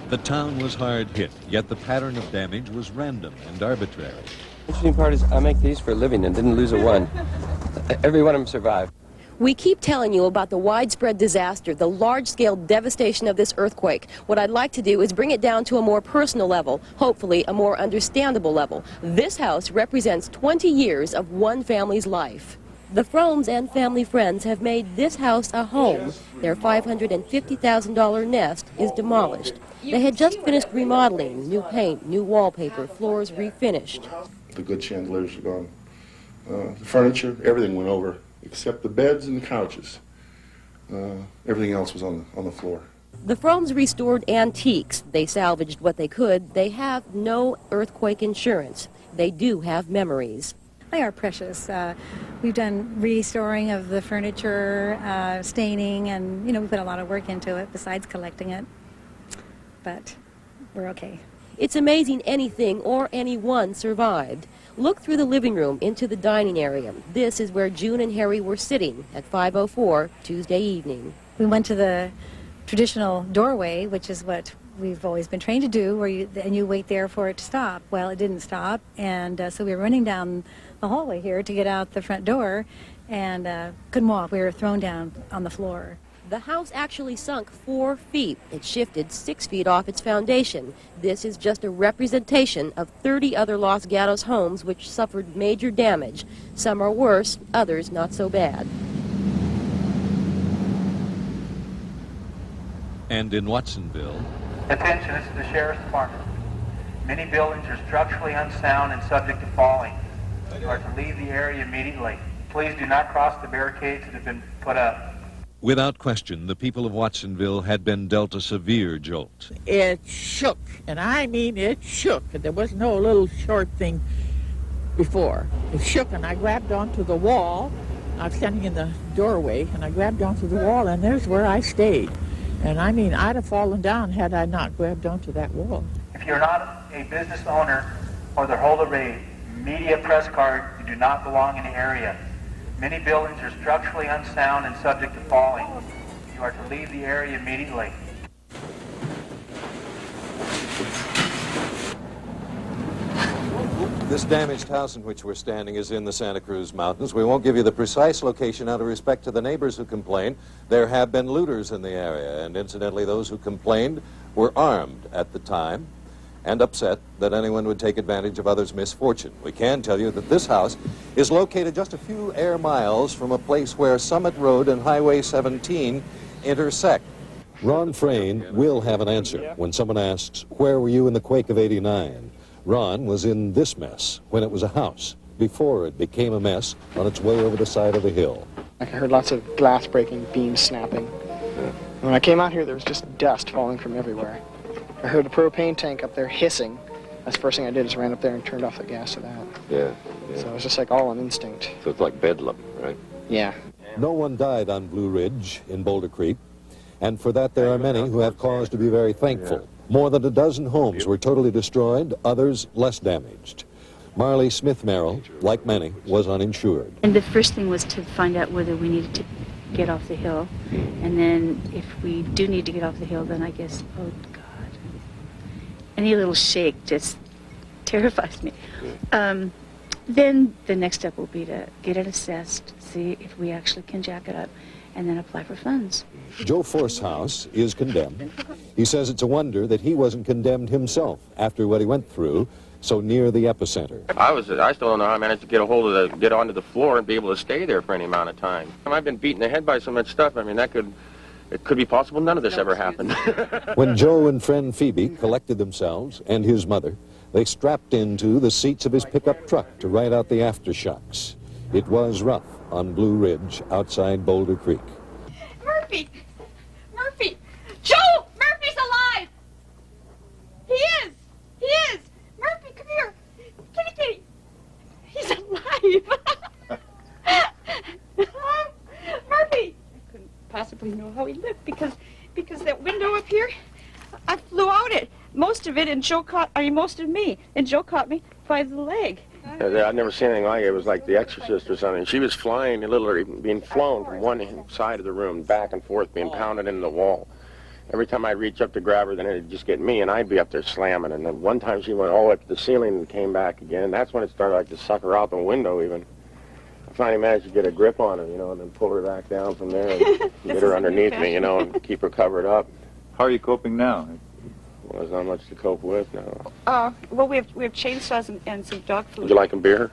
The town was hard hit, yet the pattern of damage was random and arbitrary. The interesting part is I make these for a living and didn't lose a one. Every one of them survived. We keep telling you about the widespread disaster, the large-scale devastation of this earthquake. What I'd like to do is bring it down to a more personal level, hopefully a more understandable level. This house represents 20 years of one family's life. The Fromes and family friends have made this house a home. Their $550,000 nest is demolished. They had just finished remodeling, new paint, new wallpaper, floors refinished. The good chandeliers are gone. The furniture, everything went over, except the beds and the couches. Everything else was on the floor. The Fromes restored antiques. They salvaged what they could. They have no earthquake insurance. They do have memories. They are precious. We've done restoring of the furniture, staining, and we put a lot of work into it besides collecting it. But we're okay. It's amazing anything or anyone survived. Look through the living room into the dining area. This is where June and Harry were sitting at 5:04 Tuesday evening. We went to the traditional doorway, which is what we've always been trained to do, where you wait there for it to stop. Well, it didn't stop, and so we were running down the hallway here to get out the front door, and couldn't walk. We were thrown down on the floor. The house actually sunk 4 feet. It shifted 6 feet off its foundation. This is just a representation of 30 other Los Gatos homes which suffered major damage. Some are worse, others not so bad. And in Watsonville... Attention, this is the Sheriff's Department. Many buildings are structurally unsound and subject to falling. You are to leave the area immediately. Please do not cross the barricades that have been put up. Without question, the people of Watsonville had been dealt a severe jolt. It shook, and I mean it shook. There was no little short thing before. It shook, and I grabbed onto the wall. I was standing in the doorway, and I grabbed onto the wall, and there's where I stayed. And I mean, I'd have fallen down had I not grabbed onto that wall. If you're not a business owner or the holder of a media press card, you do not belong in the area. Many buildings are structurally unsound and subject to falling. You are to leave the area immediately. This damaged house in which we're standing is in the Santa Cruz Mountains. We won't give you the precise location out of respect to the neighbors who complained. There have been looters in the area, and incidentally, those who complained were armed at the time and upset that anyone would take advantage of others' misfortune. We can tell you that this house is located just a few air miles from a place where Summit Road and Highway 17 intersect. Ron Frayne will have an answer when someone asks, where were you in the quake of '89? Ron was in this mess when it was a house, before it became a mess on its way over the side of the hill. I heard lots of glass breaking, beams snapping. When I came out here, there was just dust falling from everywhere. I heard a propane tank up there hissing. That's the first thing I did is ran up there and turned off the gas to that. Yeah. So it was just like all on instinct. So it's like bedlam, right? Yeah. No one died on Blue Ridge in Boulder Creek, and for that there are many who have cause to be very thankful. More than a dozen homes were totally destroyed, others less damaged. Marley Smith Merrill, like many, was uninsured. And the first thing was to find out whether we needed to get off the hill. And then if we do need to get off the hill, then I guess, oh God, any little shake just terrifies me. Then the next step will be to get it assessed, see if we actually can jack it up, and then apply for funds. Joe Forcehouse is condemned. He says it's a wonder that he wasn't condemned himself after what he went through so near the epicenter. I still don't know how I managed to get onto the floor and be able to stay there for any amount of time. I've been beaten in the head by so much stuff. I mean, it could be possible none of this ever happened. When Joe and friend Phoebe collected themselves and his mother, they strapped into the seats of his pickup truck to ride out the aftershocks. It was rough on Blue Ridge outside Boulder Creek. Murphy! Murphy! Joe! Murphy's alive! He is! He is! Murphy, come here! Kitty, kitty! He's alive! how he lived because that window up here, I flew out it. Most of me, and Joe caught me by the leg. I've never seen anything like it. It was like The Exorcist or something. She was flying, literally being flown from one side of the room back and forth, being pounded into the wall. Every time I'd reach up to grab her, then it'd just get me, and I'd be up there slamming. And then one time she went all the way up to the ceiling and came back again. That's when it started like to suck her out the window even. I finally managed to get a grip on her, and then pull her back down from there and get her underneath me, and keep her covered up. How are you coping now? Well, there's not much to cope with now. Well, we have chainsaws and some dog food. Would you like a beer?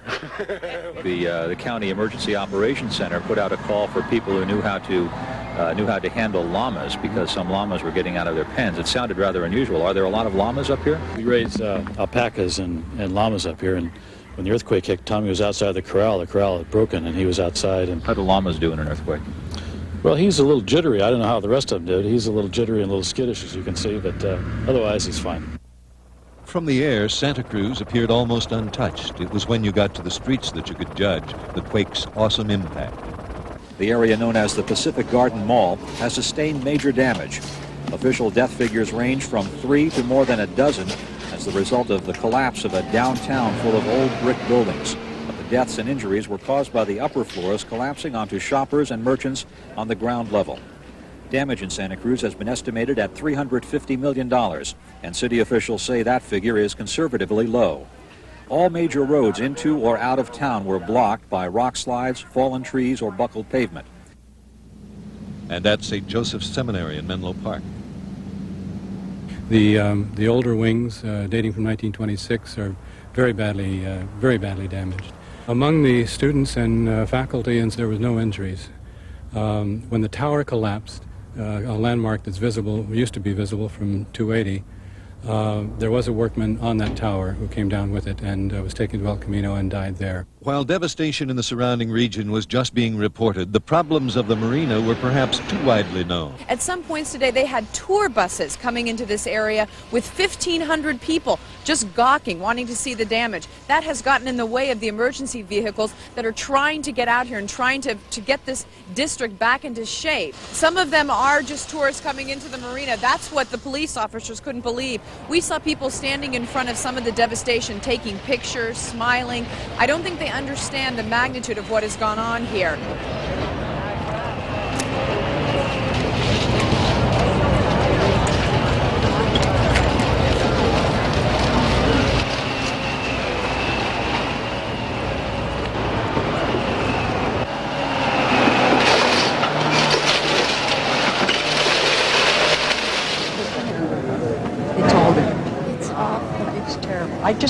The county emergency operations center put out a call for people who knew how to handle llamas because some llamas were getting out of their pens. It sounded rather unusual. Are there a lot of llamas up here? We raise alpacas and llamas up here, and when the earthquake hit, Tommy was outside the corral. The corral had broken, and he was outside. And how do llamas do in an earthquake? Well, he's a little jittery. I don't know how the rest of them did. He's a little jittery and a little skittish, as you can see, but otherwise he's fine. From the air, Santa Cruz appeared almost untouched. It was when you got to the streets that you could judge the quake's awesome impact. The area known as the Pacific Garden Mall has sustained major damage. Official death figures range from 3 to more than a dozen as the result of the collapse of a downtown full of old brick buildings. But the deaths and injuries were caused by the upper floors collapsing onto shoppers and merchants on the ground level. Damage in Santa Cruz has been estimated at $350 million, and city officials say that figure is conservatively low. All major roads into or out of town were blocked by rock slides, fallen trees, or buckled pavement. And at St. Joseph's Seminary in Menlo Park. The older wings, dating from 1926, are very badly damaged. Among the students and faculty, there was no injuries. When the tower collapsed, a landmark that's visible, used to be visible from 280, there was a workman on that tower who came down with it and was taken to El Camino and died there. While devastation in the surrounding region was just being reported, the problems of the marina were perhaps too widely known. At some points today, they had tour buses coming into this area with 1,500 people just gawking, wanting to see the damage. That has gotten in the way of the emergency vehicles that are trying to get out here and trying to get this district back into shape. Some of them are just tourists coming into the marina. That's what the police officers couldn't believe. We saw people standing in front of some of the devastation, taking pictures, smiling. I don't think they understand the magnitude of what has gone on here.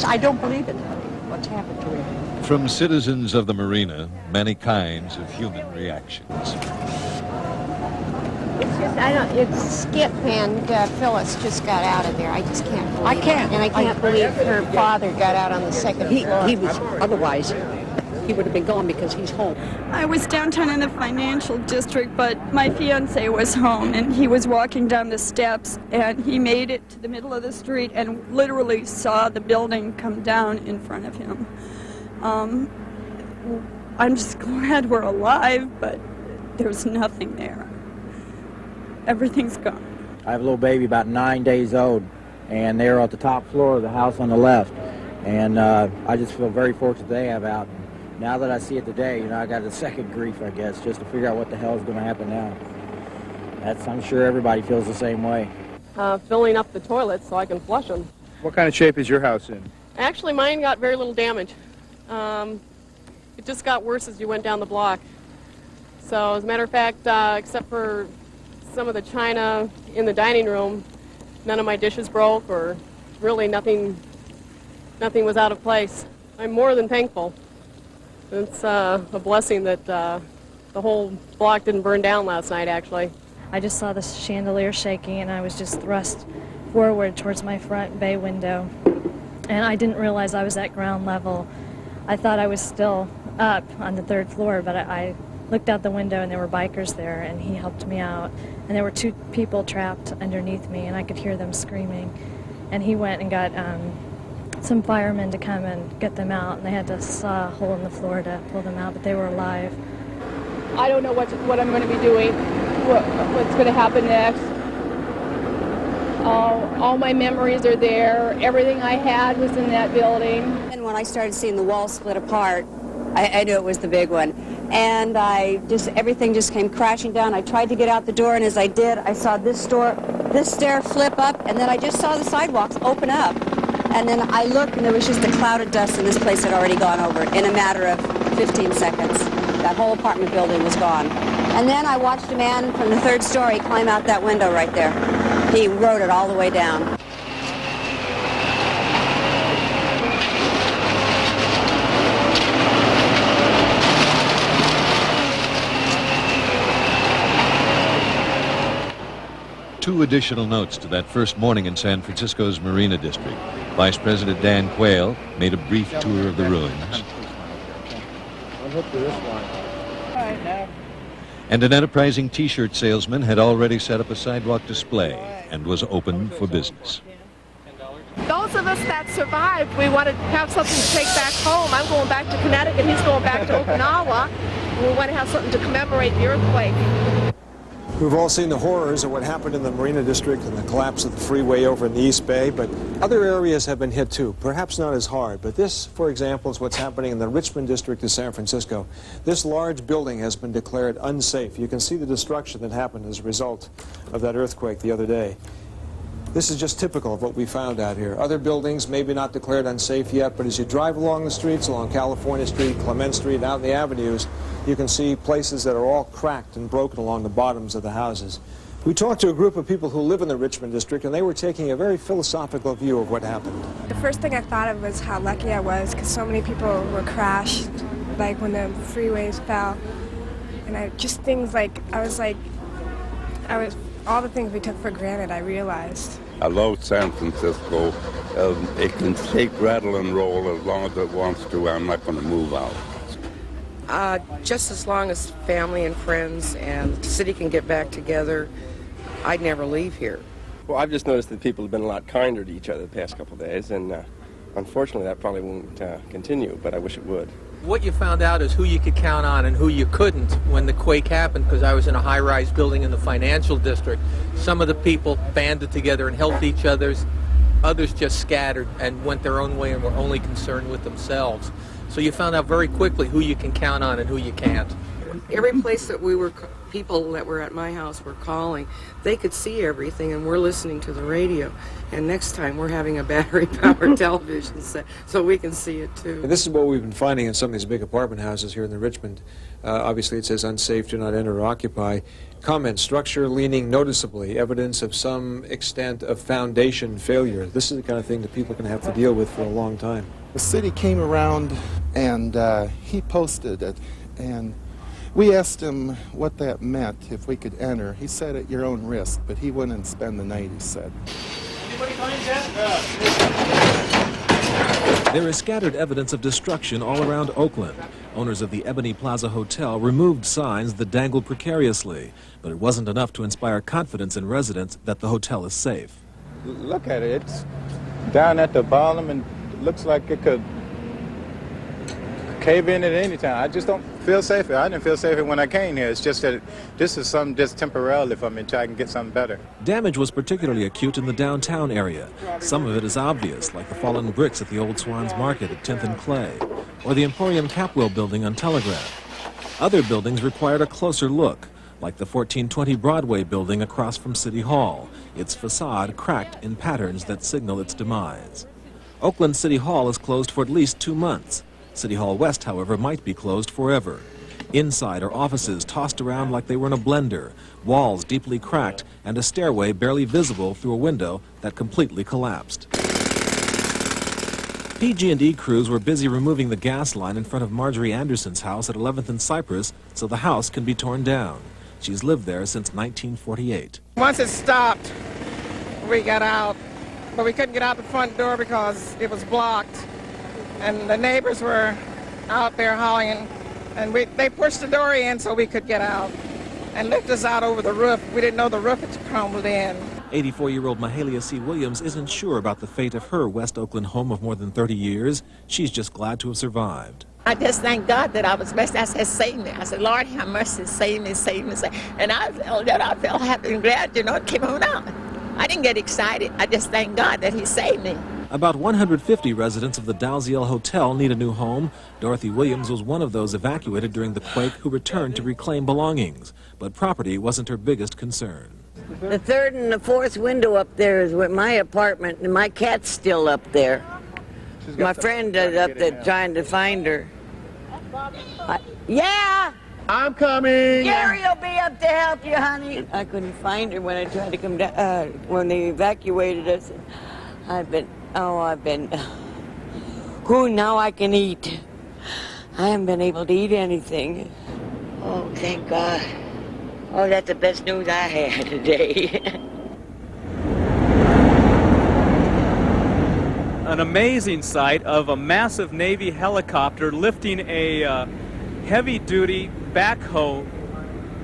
I don't believe it, what's happened to him. From citizens of the marina, many kinds of human reactions. It's Skip and Phyllis just got out of there. I just can't believe it. And I can't believe her father got out on the second floor. He was, otherwise, he would have been gone because he's home. I was downtown in the financial district, but my fiance was home, and he was walking down the steps, and he made it to the middle of the street and literally saw the building come down in front of him. I'm just glad we're alive, but there's nothing there. Everything's gone. I have a little baby about 9 days old, and they're at the top floor of the house on the left, and I just feel very fortunate they have out. Now that I see it today, I got a second grief, I guess, just to figure out what the hell is going to happen now. I'm sure everybody feels the same way. Filling up the toilets so I can flush them. What kind of shape is your house in? Actually, mine got very little damage. It just got worse as you went down the block. So, as a matter of fact, except for some of the china in the dining room, none of my dishes broke, or really nothing was out of place. I'm more than thankful. It's a blessing that the whole block didn't burn down last night, actually. I just saw the chandelier shaking, and I was just thrust forward towards my front bay window. And I didn't realize I was at ground level. I thought I was still up on the third floor, but I looked out the window, and there were bikers there, and he helped me out. And there were 2 people trapped underneath me, and I could hear them screaming. And he went and got some firemen to come and get them out, and they had to saw a hole in the floor to pull them out, but they were alive. I don't know what I'm going to be doing. what's going to happen next. All my memories are there. Everything I had was in that building. And when I started seeing the walls split apart, I knew it was the big one. And everything just came crashing down. I tried to get out the door, and as I did, I saw this stair flip up, and then I just saw the sidewalks open up. And then I looked, and there was just a cloud of dust, and this place had already gone over it in a matter of 15 seconds. That whole apartment building was gone. And then I watched a man from the 3rd story climb out that window right there. He rode it all the way down. Two additional notes to that first morning in San Francisco's Marina District. Vice President Dan Quayle made a brief tour of the ruins. And an enterprising T-shirt salesman had already set up a sidewalk display and was open for business. Those of us that survived, we wanted to have something to take back home. I'm going back to Connecticut, he's going back to Okinawa. We want to have something to commemorate the earthquake. We've all seen the horrors of what happened in the Marina District and the collapse of the freeway over in the East Bay, but other areas have been hit too, perhaps not as hard. But this, for example, is what's happening in the Richmond District of San Francisco. This large building has been declared unsafe. You can see the destruction that happened as a result of that earthquake the other day. This is just typical of what we found out here. Other buildings maybe not declared unsafe yet, but as you drive along the streets, along California Street, Clement Street, out in the avenues, you can see places that are all cracked and broken along the bottoms of the houses. We talked to a group of people who live in the Richmond District, and they were taking a very philosophical view of what happened. The first thing I thought of was how lucky I was, because so many people were crashed, like when the freeways fell. And all the things we took for granted, I realized. I love San Francisco. It can shake, rattle, and roll as long as it wants to. I'm not going to move out. Just as long as family and friends and the city can get back together, I'd never leave here. Well, I've just noticed that people have been a lot kinder to each other the past couple of days, and unfortunately that probably won't continue, but I wish it would. What you found out is who you could count on and who you couldn't when the quake happened, because I was in a high-rise building in the financial district. Some of the people banded together and helped each other. Others just scattered and went their own way and were only concerned with themselves. So you found out very quickly who you can count on and who you can't. Every place that people that were at my house were calling, they could see everything, and we're listening to the radio. And next time we're having a battery-powered television set so we can see it too. And this is what we've been finding in some of these big apartment houses here in the Richmond. Obviously it says unsafe, do not enter or occupy. Comment, structure leaning noticeably, evidence of some extent of foundation failure. This is the kind of thing that people are going to have to deal with for a long time. The city came around and he posted it, and we asked him what that meant, if we could enter. He said at your own risk, but he wouldn't spend the night, he said. There is scattered evidence of destruction all around Oakland. Owners of the Ebony Plaza Hotel removed signs that dangled precariously, but it wasn't enough to inspire confidence in residents that the hotel is safe. Look at it. It's down at the bottom and it looks like it could cave in at any time. I just don't feel safer. I didn't feel safer when I came here. It's just that this is something just temporarily for me until I can get something better. Damage was particularly acute in the downtown area. Some of it is obvious, like the fallen bricks at the Old Swans Market at 10th and Clay, or the Emporium Capwell building on Telegraph. Other buildings required a closer look, like the 1420 Broadway building across from City Hall, its facade cracked in patterns that signal its demise. Oakland City Hall is closed for at least 2 months. City Hall West, however, might be closed forever. Inside are offices tossed around like they were in a blender, walls deeply cracked, and a stairway barely visible through a window that completely collapsed. PG&E crews were busy removing the gas line in front of Marjorie Anderson's house at 11th and Cypress so the house can be torn down. She's lived there since 1948. Once it stopped, we got out, but we couldn't get out the front door because it was blocked. And the neighbors were out there hollering, and they pushed the door in so we could get out and lift us out over the roof. We didn't know the roof had crumbled in. 84-year-old Mahalia C. Williams isn't sure about the fate of her West Oakland home of more than 30 years. She's just glad to have survived. I just thank God that I was blessed. I said, save me. I said, Lord, have mercy, save me, save me, save me. And I felt happy and glad, it came on out. I didn't get excited. I just thank God that he saved me. About 150 residents of the Dalziel Hotel need a new home. Dorothy Williams was one of those evacuated during the quake who returned to reclaim belongings. But property wasn't her biggest concern. The third and the fourth window up there is with my apartment, and my cat's still up there. My friend is up there trying to find her. Yeah! I'm coming! Gary will be up to help you, honey. I couldn't find her when I tried to come down, when they evacuated us. Now I can eat. I haven't been able to eat anything. Oh, thank God. Oh, that's the best news I had today. An amazing sight of a massive Navy helicopter lifting a heavy-duty backhoe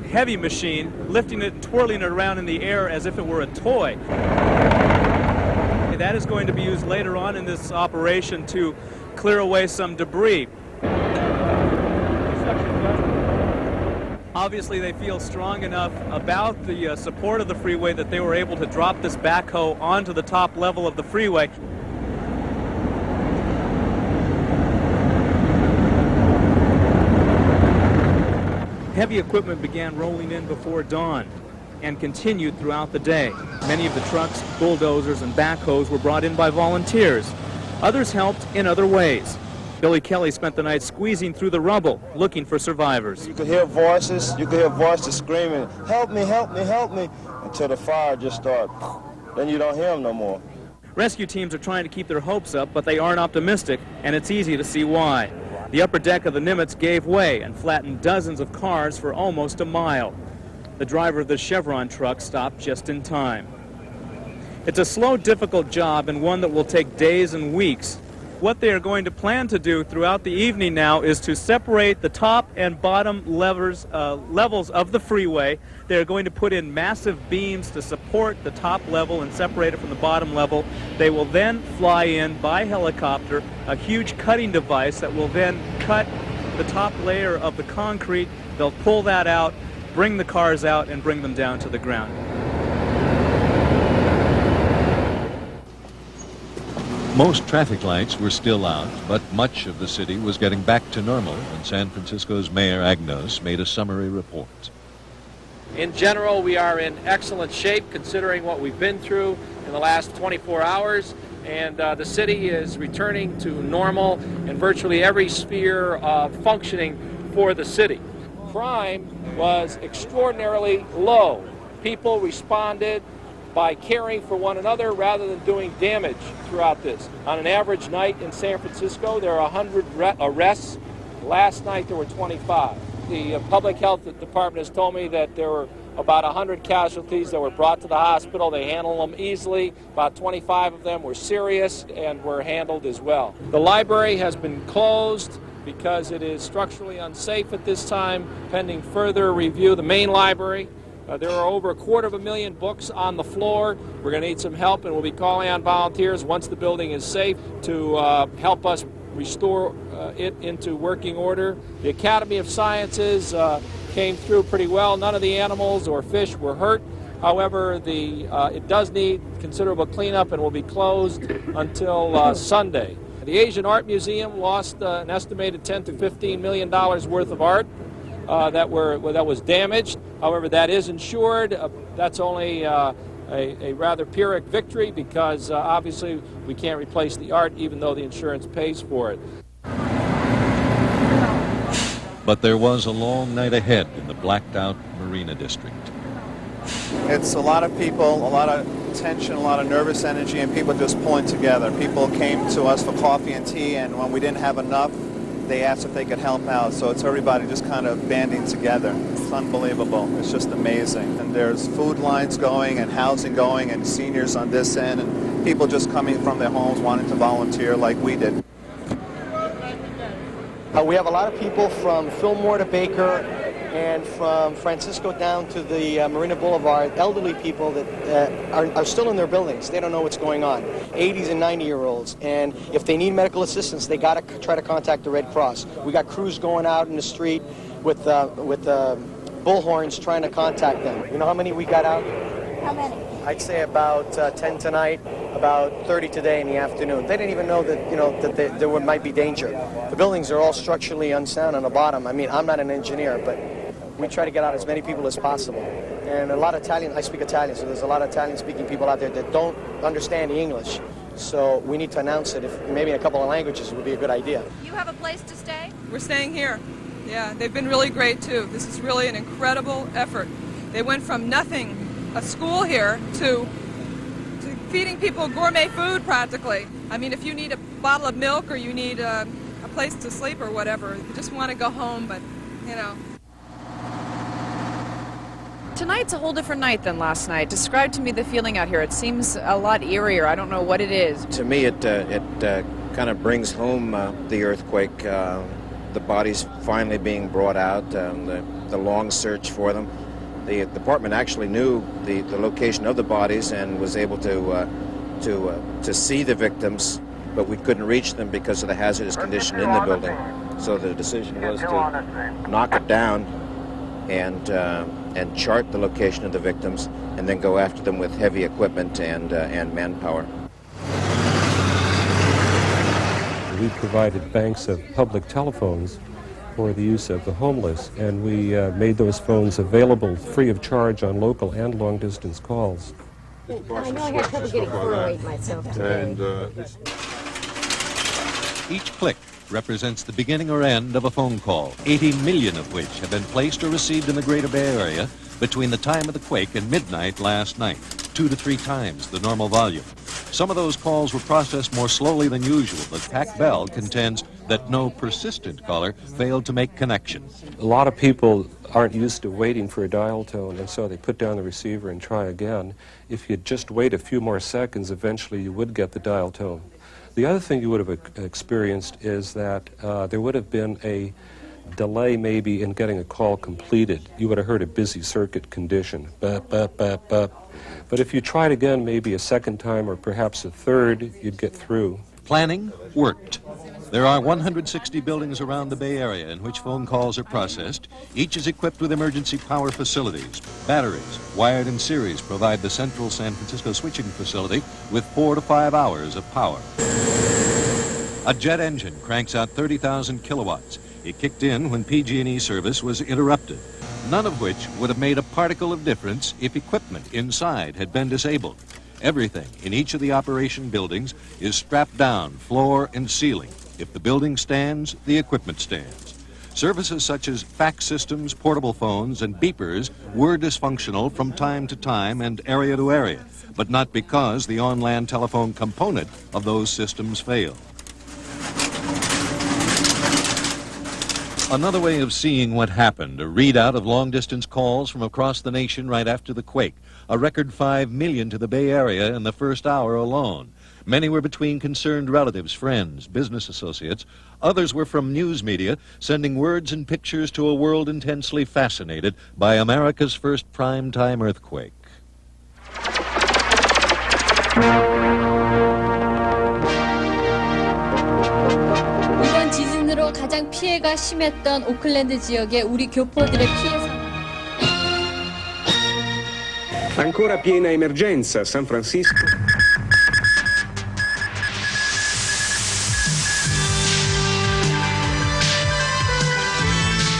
heavy machine, lifting it and twirling it around in the air as if it were a toy. That is going to be used later on in this operation to clear away some debris. Obviously, they feel strong enough about the support of the freeway that they were able to drop this backhoe onto the top level of the freeway. Heavy equipment began rolling in before dawn and continued throughout the day. Many of the trucks, bulldozers, and backhoes were brought in by volunteers. Others helped in other ways. Billy Kelly spent the night squeezing through the rubble, looking for survivors. You could hear voices screaming, help me, help me, help me, until the fire just started. Then you don't hear them no more. Rescue teams are trying to keep their hopes up, but they aren't optimistic, and it's easy to see why. The upper deck of the Nimitz gave way and flattened dozens of cars for almost a mile. The driver of the Chevron truck stopped just in time. It's a slow, difficult job and one that will take days and weeks. What they are going to plan to do throughout the evening now is to separate the top and bottom levels of the freeway. They're going to put in massive beams to support the top level and separate it from the bottom level. They will then fly in by helicopter a huge cutting device that will then cut the top layer of the concrete. They'll pull that out, bring the cars out, and bring them down to the ground. Most traffic lights were still out, but much of the city was getting back to normal when San Francisco's Mayor Agnos made a summary report. In general, we are in excellent shape considering what we've been through in the last 24 hours, and the city is returning to normal in virtually every sphere of functioning for the city. Crime was extraordinarily low. People responded by caring for one another rather than doing damage throughout this. On an average night in San Francisco, there are 100 arrests. Last night there were 25. The public health department has told me that there were about 100 casualties that were brought to the hospital. They handled them easily. About 25 of them were serious and were handled as well. The library has been closed because it is structurally unsafe at this time, pending further review. The main library, there are over 250,000 books on the floor. We're going to need some help, and we'll be calling on volunteers once the building is safe to help us restore it into working order. The Academy of Sciences came through pretty well. None of the animals or fish were hurt. However, it does need considerable cleanup and will be closed until Sunday. The Asian Art Museum lost an estimated $10 to $15 million worth of art that was damaged. However, that is insured. That's only a rather Pyrrhic victory because obviously we can't replace the art even though the insurance pays for it. But there was a long night ahead in the blacked-out Marina District. It's a lot of people, a lot of tension, a lot of nervous energy, and people just pulling together. People came to us for coffee and tea, and when we didn't have enough, they asked if they could help out. So it's everybody just kind of banding together. It's unbelievable. It's just amazing. And there's food lines going and housing going and seniors on this end and people just coming from their homes wanting to volunteer like we did. We have a lot of people from Fillmore to Baker and from Francisco down to the Marina Boulevard, elderly people that are still in their buildings. They don't know what's going on. 80s and 90-year-olds. And if they need medical assistance, they got to try to contact the Red Cross. We got crews going out in the street with bullhorns trying to contact them. You know how many we got out? How many? I'd say about 10 tonight, about 30 today in the afternoon. They didn't even know that, that there might be danger. The buildings are all structurally unsound on the bottom. I mean, I'm not an engineer, but we try to get out as many people as possible. And a lot of Italian, I speak Italian, so there's a lot of Italian-speaking people out there that don't understand the English. So we need to announce it. If maybe in a couple of languages would be a good idea. You have a place to stay? We're staying here. Yeah, they've been really great too. This is really an incredible effort. They went from nothing, a school here, to feeding people gourmet food practically. I mean, if you need a bottle of milk or you need a place to sleep or whatever, you just want to go home, but Tonight's a whole different night than last night. Describe to me the feeling out here. It seems a lot eerier. I don't know what it is. To me, it kind of brings home the earthquake, the bodies finally being brought out, the long search for them. The department actually knew the location of the bodies and was able to see the victims, but we couldn't reach them because of the hazardous condition in the building. So the decision was to knock it down and chart the location of the victims, and then go after them with heavy equipment and manpower. We provided banks of public telephones for the use of the homeless, and we made those phones available free of charge on local and long-distance calls. I know I had trouble getting chlorate myself today. Each click represents the beginning or end of a phone call, 80 million of which have been placed or received in the Greater Bay Area between the time of the quake and midnight last night, 2 to 3 times the normal volume. Some of those calls were processed more slowly than usual, but Pac Bell contends that no persistent caller failed to make connection. A lot of people aren't used to waiting for a dial tone, and so they put down the receiver and try again. If you'd just wait a few more seconds, eventually you would get the dial tone. The other thing you would have experienced is that there would have been a delay maybe in getting a call completed. You would have heard a busy circuit condition. But if you tried again maybe a second time or perhaps a third, you'd get through. Planning worked. There are 160 buildings around the Bay Area in which phone calls are processed. Each is equipped with emergency power facilities. Batteries, wired in series, provide the central San Francisco switching facility with 4 to 5 hours of power. A jet engine cranks out 30,000 kilowatts. It kicked in when PG&E service was interrupted, none of which would have made a particle of difference if equipment inside had been disabled. Everything in each of the operation buildings is strapped down, floor and ceiling. If the building stands, the equipment stands. Services such as fax systems, portable phones, and beepers were dysfunctional from time to time and area to area, but not because the on-land telephone component of those systems failed. Another way of seeing what happened, a readout of long-distance calls from across the nation right after the quake. A record 5 million to the Bay Area in the first hour alone. Many were between concerned relatives, friends, business associates. Others were from news media, sending words and pictures to a world intensely fascinated by America's first prime-time earthquake. 이번 지진으로 가장 피해가 심했던 오클랜드 지역의 우리 교포들의 피해 Ancora piena emergenza, San Francisco.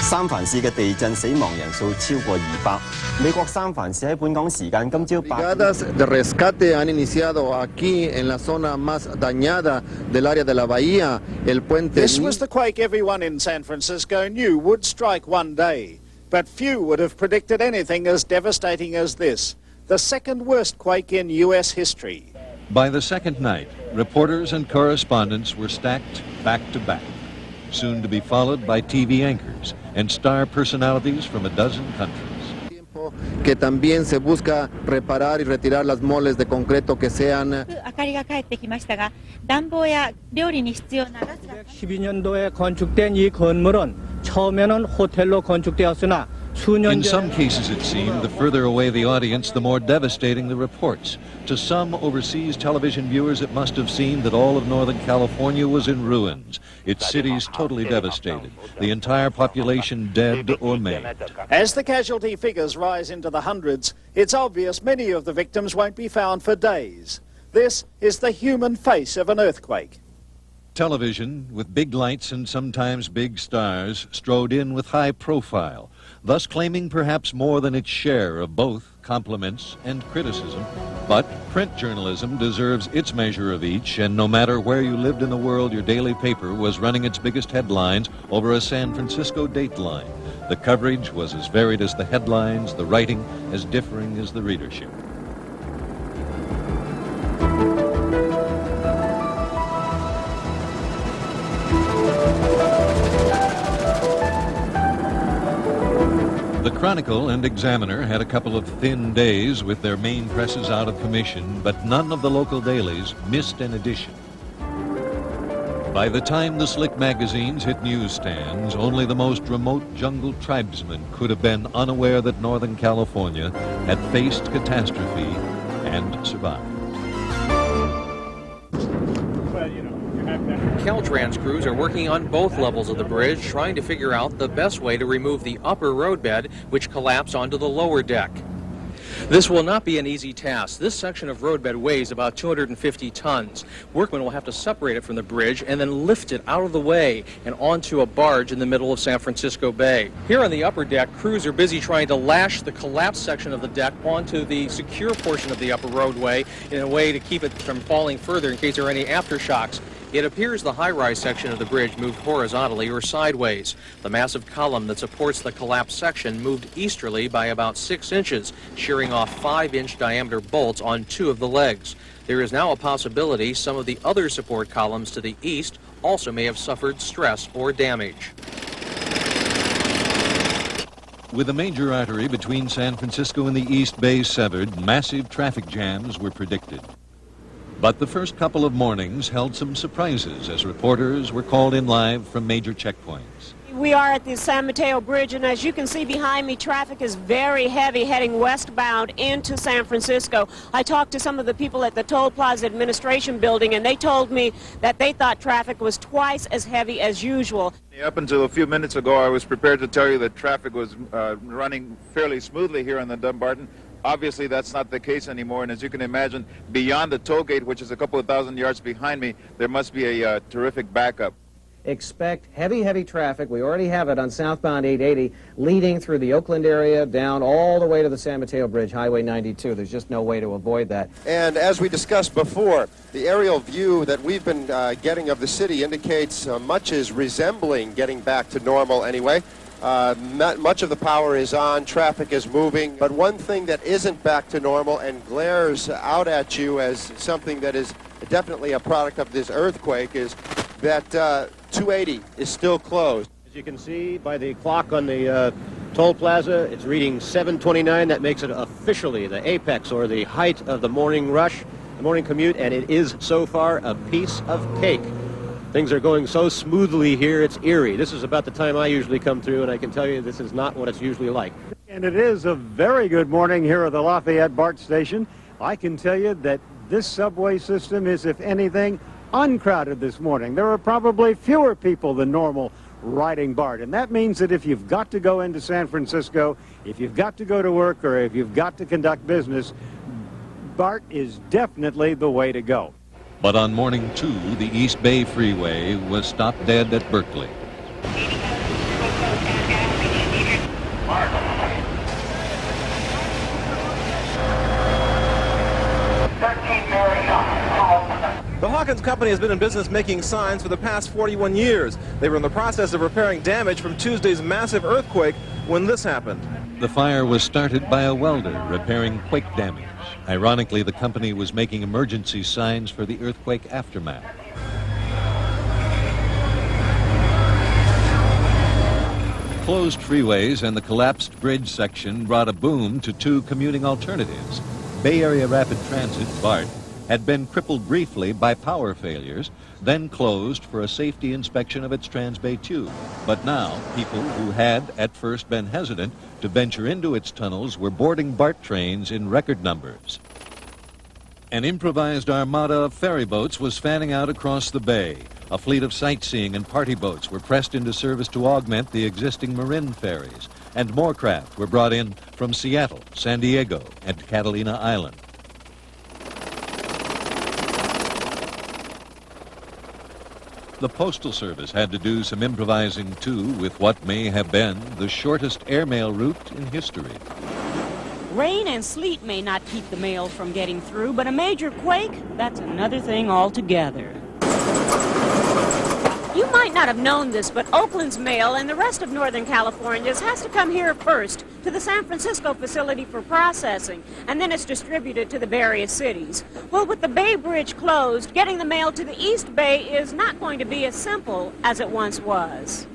三藩市嘅地震死亡人數超過200。美國三藩市喺本港時間今朝8點。Brigadas de rescate han iniciado aquí en la zona más dañada del área de la bahía, el puente. This was the quake everyone in San Francisco knew would strike one day, but few would have predicted anything as devastating as this. The second worst quake in U.S. history. By the second night, reporters and correspondents were stacked back to back, soon to be followed by TV anchors and star personalities from a dozen countries. Que también se busca reparar y retirar las moles de concreto que sean. 明かりが帰ってきましたが、暖房や料理に必要なガスが 12년도에 건축된 이 건물은 처음에는 호텔로 건축되었으나 In some cases, it seemed, the further away the audience, the more devastating the reports. To some overseas television viewers, it must have seemed that all of Northern California was in ruins, its cities totally devastated, the entire population dead or maimed. As the casualty figures rise into the hundreds, it's obvious many of the victims won't be found for days. This is the human face of an earthquake. Television, with big lights and sometimes big stars, strode in with high profile, thus claiming perhaps more than its share of both compliments and criticism. But print journalism deserves its measure of each, and no matter where you lived in the world, your daily paper was running its biggest headlines over a San Francisco dateline. The coverage was as varied as the headlines, the writing as differing as the readership. The Chronicle and Examiner had a couple of thin days with their main presses out of commission, but none of the local dailies missed an edition. By the time the slick magazines hit newsstands, only the most remote jungle tribesmen could have been unaware that Northern California had faced catastrophe and survived. Caltrans crews are working on both levels of the bridge, trying to figure out the best way to remove the upper roadbed, which collapsed onto the lower deck. This will not be an easy task. This section of roadbed weighs about 250 tons. Workmen will have to separate it from the bridge and then lift it out of the way and onto a barge in the middle of San Francisco Bay. Here on the upper deck, crews are busy trying to lash the collapsed section of the deck onto the secure portion of the upper roadway in a way to keep it from falling further in case there are any aftershocks. It appears the high-rise section of the bridge moved horizontally or sideways. The massive column that supports the collapsed section moved easterly by about 6 inches, shearing off 5-inch diameter bolts on 2 of the legs. There is now a possibility some of the other support columns to the east also may have suffered stress or damage. With a major artery between San Francisco and the East Bay severed, massive traffic jams were predicted. But the first couple of mornings held some surprises as reporters were called in live from major checkpoints. We are at the San Mateo Bridge, and as you can see behind me, traffic is very heavy heading westbound into San Francisco. I talked to some of the people at the Toll Plaza Administration Building, and they told me that they thought traffic was twice as heavy as usual. Up until a few minutes ago, I was prepared to tell you that traffic was running fairly smoothly here on the Dumbarton. Obviously, that's not the case anymore, and as you can imagine, beyond the toll gate, which is a couple of thousand yards behind me, there must be a terrific backup. Expect heavy traffic. We already have it on southbound 880, leading through the Oakland area, down all the way to the San Mateo Bridge, Highway 92. There's just no way to avoid that. And as we discussed before, the aerial view that we've been getting of the city indicates much is resembling getting back to normal anyway. Much of the power is on, traffic is moving, but one thing that isn't back to normal and glares out at you as something that is definitely a product of this earthquake is that 280 is still closed. As you can see by the clock on the toll plaza, it's reading 7:29. That makes it officially the apex or the height of the morning rush, the morning commute, and it is so far a piece of cake. Things are going so smoothly here, it's eerie. This is about the time I usually come through, and I can tell you this is not what it's usually like. And it is a very good morning here at the Lafayette BART station. I can tell you that this subway system is, if anything, uncrowded this morning. There are probably fewer people than normal riding BART, and that means that if you've got to go into San Francisco, if you've got to go to work, or if you've got to conduct business, BART is definitely the way to go. But on morning 2, the East Bay Freeway was stopped dead at Berkeley. The Hawkins Company has been in business making signs for the past 41 years. They were in the process of repairing damage from Tuesday's massive earthquake when this happened. The fire was started by a welder repairing quake damage. Ironically, the company was making emergency signs for the earthquake aftermath. Closed freeways and the collapsed bridge section brought a boom to 2 commuting alternatives. Bay Area Rapid Transit, BART, had been crippled briefly by power failures, then closed for a safety inspection of its transbay tube. But now, people who had at first been hesitant to venture into its tunnels were boarding BART trains in record numbers. An improvised armada of ferry boats was fanning out across the bay. A fleet of sightseeing and party boats were pressed into service to augment the existing Marin ferries, and more craft were brought in from Seattle, San Diego, and Catalina Island. The Postal Service had to do some improvising, too, with what may have been the shortest airmail route in history. Rain and sleet may not keep the mail from getting through, but a major quake, that's another thing altogether. You might not have known this, but Oakland's mail and the rest of Northern California's has to come here first to the San Francisco facility for processing, and then it's distributed to the various cities. Well, with the Bay Bridge closed, getting the mail to the East Bay is not going to be as simple as it once was.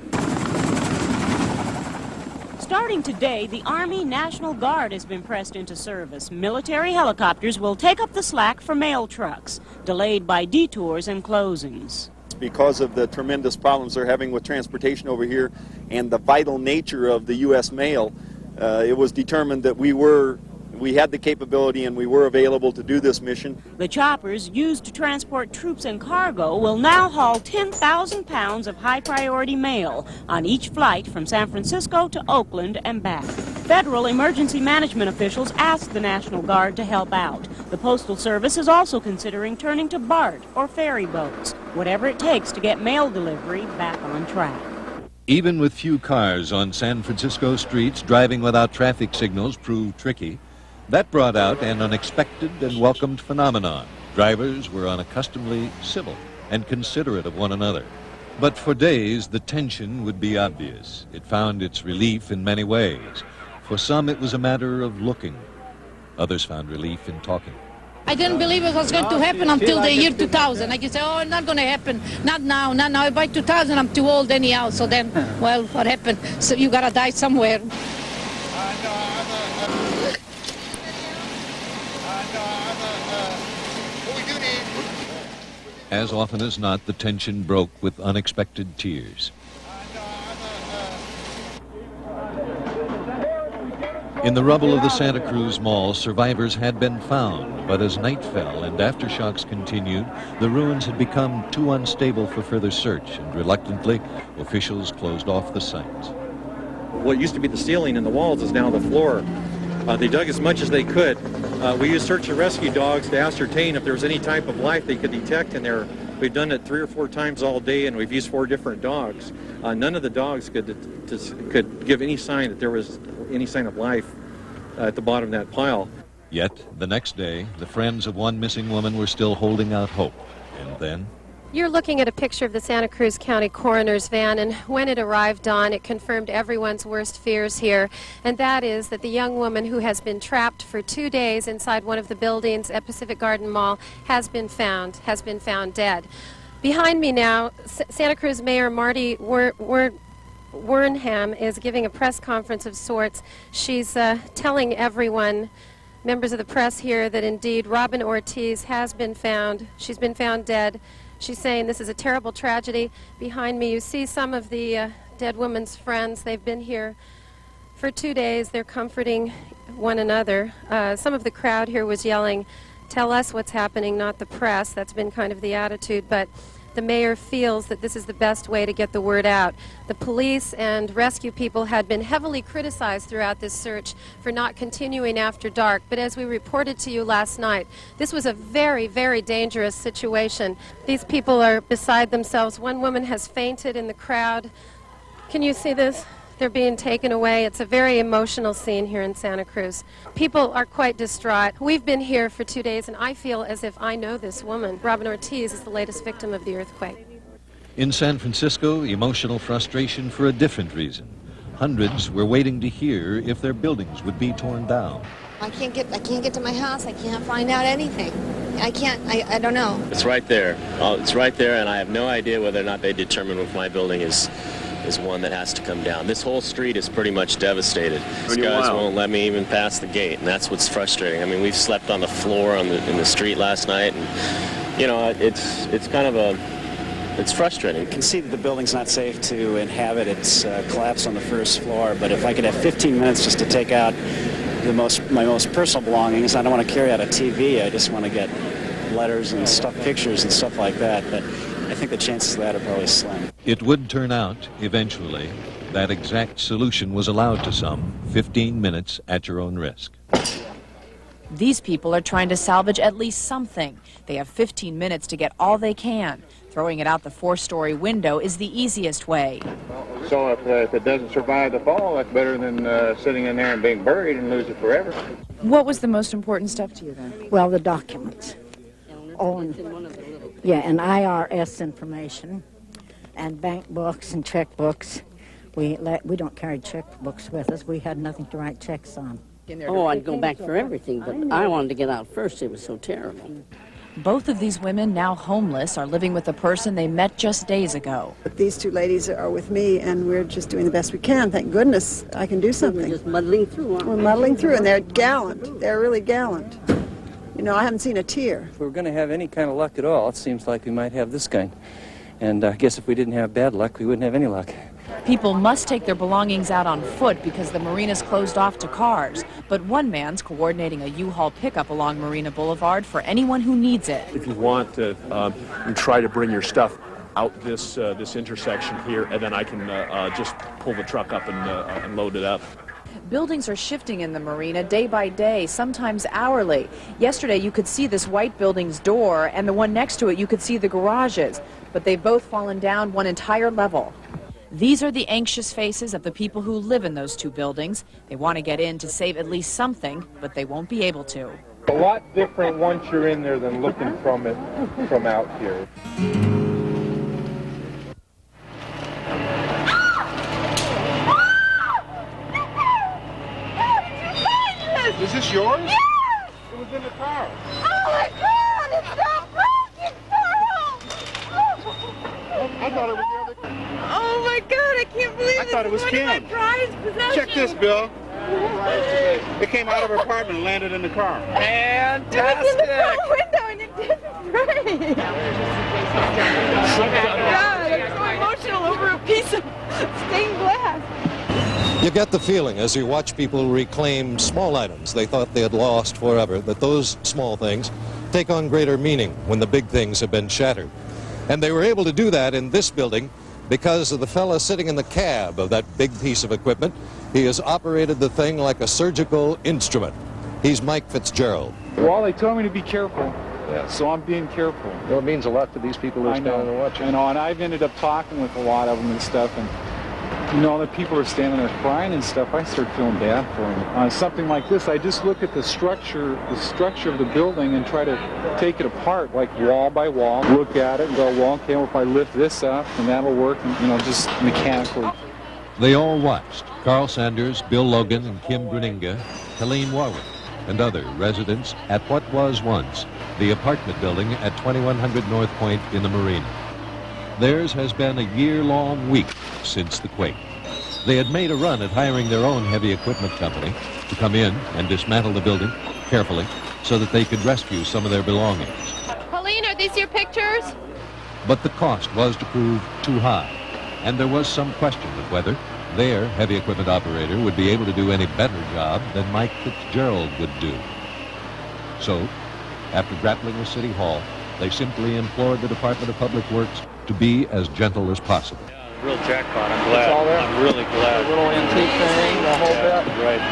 Starting today, the Army National Guard has been pressed into service. Military helicopters will take up the slack for mail trucks, delayed by detours and closings. Because of the tremendous problems they're having with transportation over here and the vital nature of the U.S. mail, it was determined that we had the capability and we were available to do this mission. The choppers used to transport troops and cargo will now haul 10,000 pounds of high-priority mail on each flight from San Francisco to Oakland and back. Federal emergency management officials asked the National Guard to help out. The Postal Service is also considering turning to BART or ferry boats, whatever it takes to get mail delivery back on track. Even with few cars on San Francisco streets, driving without traffic signals proved tricky. That brought out an unexpected and welcomed phenomenon. Drivers were unaccustomedly civil and considerate of one another. But for days, the tension would be obvious. It found its relief in many ways. For some, it was a matter of looking. Others found relief in talking. I didn't believe it was going to happen until the year 2000. I could say, oh, not going to happen. Not now, not now. By 2000, I'm too old anyhow. So then, well, what happened? So you got to die somewhere. As often as not, the tension broke with unexpected tears. In the rubble of the Santa Cruz Mall, survivors had been found, but as night fell and aftershocks continued, the ruins had become too unstable for further search, and reluctantly, officials closed off the site. What used to be the ceiling and the walls is now the floor. They dug as much as they could. We used search and rescue dogs to ascertain if there was any type of life they could detect in there. We've done it 3 or 4 times all day, and we've used 4 different dogs. None of the dogs could give any sign that there was any sign of life at the bottom of that pile. Yet, the next day, the friends of one missing woman were still holding out hope. And then... You're looking at a picture of the Santa Cruz County coroner's van, and when it arrived on, it confirmed everyone's worst fears here, and that is that the young woman who has been trapped for 2 days inside one of the buildings at Pacific Garden Mall has been found dead. Behind me now, Santa Cruz Mayor Marty Wernham is giving a press conference of sorts. She's telling everyone, members of the press here, that indeed Robin Ortiz has been found. She's been found dead. She's saying this is a terrible tragedy. Behind me you see some of the dead woman's friends. They've been here for 2 days. They're comforting one another. Some of the crowd here was yelling, "Tell us what's happening, not the press." That's been kind of the attitude, but the mayor feels that this is the best way to get the word out. The police and rescue people had been heavily criticized throughout this search for not continuing after dark, but as we reported to you last night, this was a very, very dangerous situation. These people are beside themselves. One woman has fainted in the crowd. Can you see this? They're being taken away. It's a very emotional scene here in Santa Cruz. People are quite distraught. We've been here for 2 days, and I feel as if I know this woman. Robin Ortiz is the latest victim of the earthquake. In San Francisco, emotional frustration for a different reason. Hundreds were waiting to hear if their buildings would be torn down. I can't get to my house. I can't find out anything. I don't know. It's right there. It's right there, and I have no idea whether or not they determine if my building is is one that has to come down. This whole street is pretty much devastated. These guys won't let me even pass the gate, and that's what's frustrating. I mean, we've slept on the floor in the street last night, and you know, it's kind of it's frustrating. You can see that the building's not safe to inhabit. It's collapsed on the first floor, but if I could have 15 minutes just to take out my most personal belongings, I don't want to carry out a TV. I just want to get letters and stuff, pictures and stuff like that. But I think the chances of that are probably slim. It would turn out, eventually, that exact solution was allowed to some. 15 minutes at your own risk. These people are trying to salvage at least something. They have 15 minutes to get all they can. Throwing it out the 4-story window is the easiest way. So if it doesn't survive the fall, that's better than sitting in there and being buried and lose it forever. What was the most important stuff to you then? Well, the documents. Oh, and IRS information and bank books and checkbooks. We don't carry checkbooks with us. We had nothing to write checks on. Oh, I'd go back for everything, but I wanted to get out first. It was so terrible. Both of these women, now homeless, are living with a person they met just days ago. But these two ladies are with me, and we're just doing the best we can. Thank goodness I can do something. We're just muddling through, aren't we? We're muddling through, and they're gallant. They're really gallant. You know, I haven't seen a tear. If we're going to have any kind of luck at all, it seems like we might have this kind. And I guess if we didn't have bad luck, we wouldn't have any luck. People must take their belongings out on foot because the marina's closed off to cars. But one man's coordinating a U-Haul pickup along Marina Boulevard for anyone who needs it. If you want to try to bring your stuff out this intersection here, and then I can just pull the truck up and load it up. Buildings are shifting in the marina day by day, sometimes hourly. Yesterday you could see this white building's door, and the one next to it you could see the garages. But they've both fallen down one entire level. These are the anxious faces of the people who live in those two buildings. They want to get in to save at least something, but they won't be able to. A lot different once you're in there than looking from out here. Is this yours? Yes! It was in the car. Oh my God! It's so broken, Carl! I thought it was the other car. Oh my God! I can't believe I thought it was Kim. One of my prized possessions. Check this, Bill. It came out of her apartment and landed in the car. Fantastic! It was in the front window and it didn't break. God, I'm so emotional over a piece of stained glass. You get the feeling as you watch people reclaim small items they thought they had lost forever, that those small things take on greater meaning when the big things have been shattered. And they were able to do that in this building because of the fella sitting in the cab of that big piece of equipment. He has operated the thing like a surgical instrument. He's Mike Fitzgerald. Well, they told me to be careful. Yeah. So I'm being careful. Well, it means a lot to these people who are standing and watching. I know, and I've ended up talking with a lot of them and stuff, and you know, the people are standing there crying and stuff. I start feeling bad for them. Something like this, I just look at the structure of the building and try to take it apart, like wall by wall. Look at it and go, well, okay, well, if I lift this up, and that'll work, and, you know, just mechanically. They all watched. Carl Sanders, Bill Logan, and Kim Bruninga, Helene Warwick, and other residents at what was once the apartment building at 2100 North Point in the Marina. Theirs has been a year-long week since the quake. They had made a run at hiring their own heavy equipment company to come in and dismantle the building carefully so that they could rescue some of their belongings. Pauline, are these your pictures? But the cost was to prove too high, and there was some question of whether their heavy equipment operator would be able to do any better job than Mike Fitzgerald would do. So, after grappling with City Hall, they simply implored the Department of Public Works to be as gentle as possible. Yeah, real jackpot. I'm glad. It's all there? I'm really glad. A little antique thing, the whole bit. Right.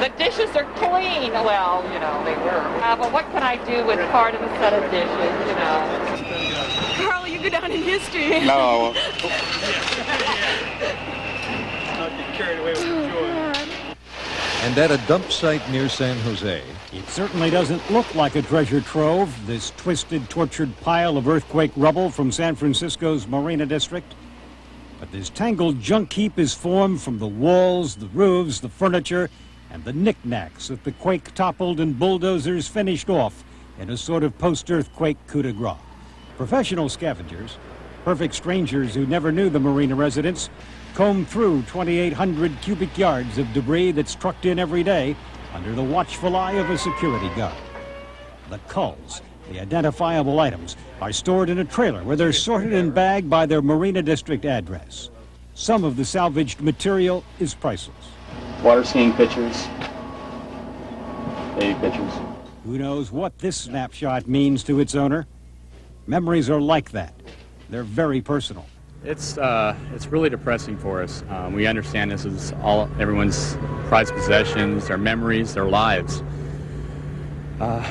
The dishes are clean. Well, you know, they were. But what can I do with part of a set of dishes, you know? Carl, you go down in history. No. Not get carried away with the joy. And at a dump site near San Jose, it certainly doesn't look like a treasure trove, this twisted, tortured pile of earthquake rubble from San Francisco's Marina District. But this tangled junk heap is formed from the walls, the roofs, the furniture, and the knickknacks that the quake toppled and bulldozers finished off in a sort of post-earthquake coup de grace. Professional scavengers, perfect strangers who never knew the marina residents, comb through 2,800 cubic yards of debris that's trucked in every day under the watchful eye of a security guard. The culls, the identifiable items, are stored in a trailer where they're sorted and bagged by their Marina District address. Some of the salvaged material is priceless. Water skiing pictures, baby pictures. Who knows what this snapshot means to its owner? Memories are like that. They're very personal. It's really depressing for us. We understand this is all everyone's prized possessions, their memories, their lives.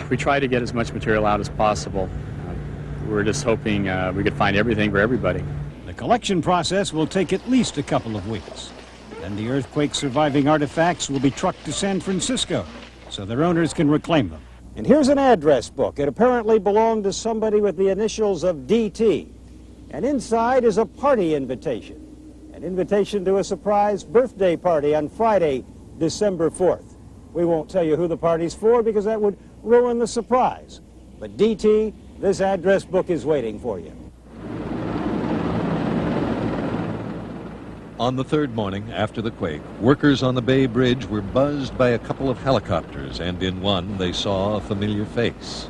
We try to get as much material out as possible. We're just hoping we could find everything for everybody. The collection process will take at least a couple of weeks. Then the earthquake-surviving artifacts will be trucked to San Francisco so their owners can reclaim them. And here's an address book. It apparently belonged to somebody with the initials of DT. And inside is a party invitation. An invitation to a surprise birthday party on Friday, December 4th. We won't tell you who the party's for because that would ruin the surprise. But DT, this address book is waiting for you. On the third morning after the quake, workers on the Bay Bridge were buzzed by a couple of helicopters, and in one they saw a familiar face.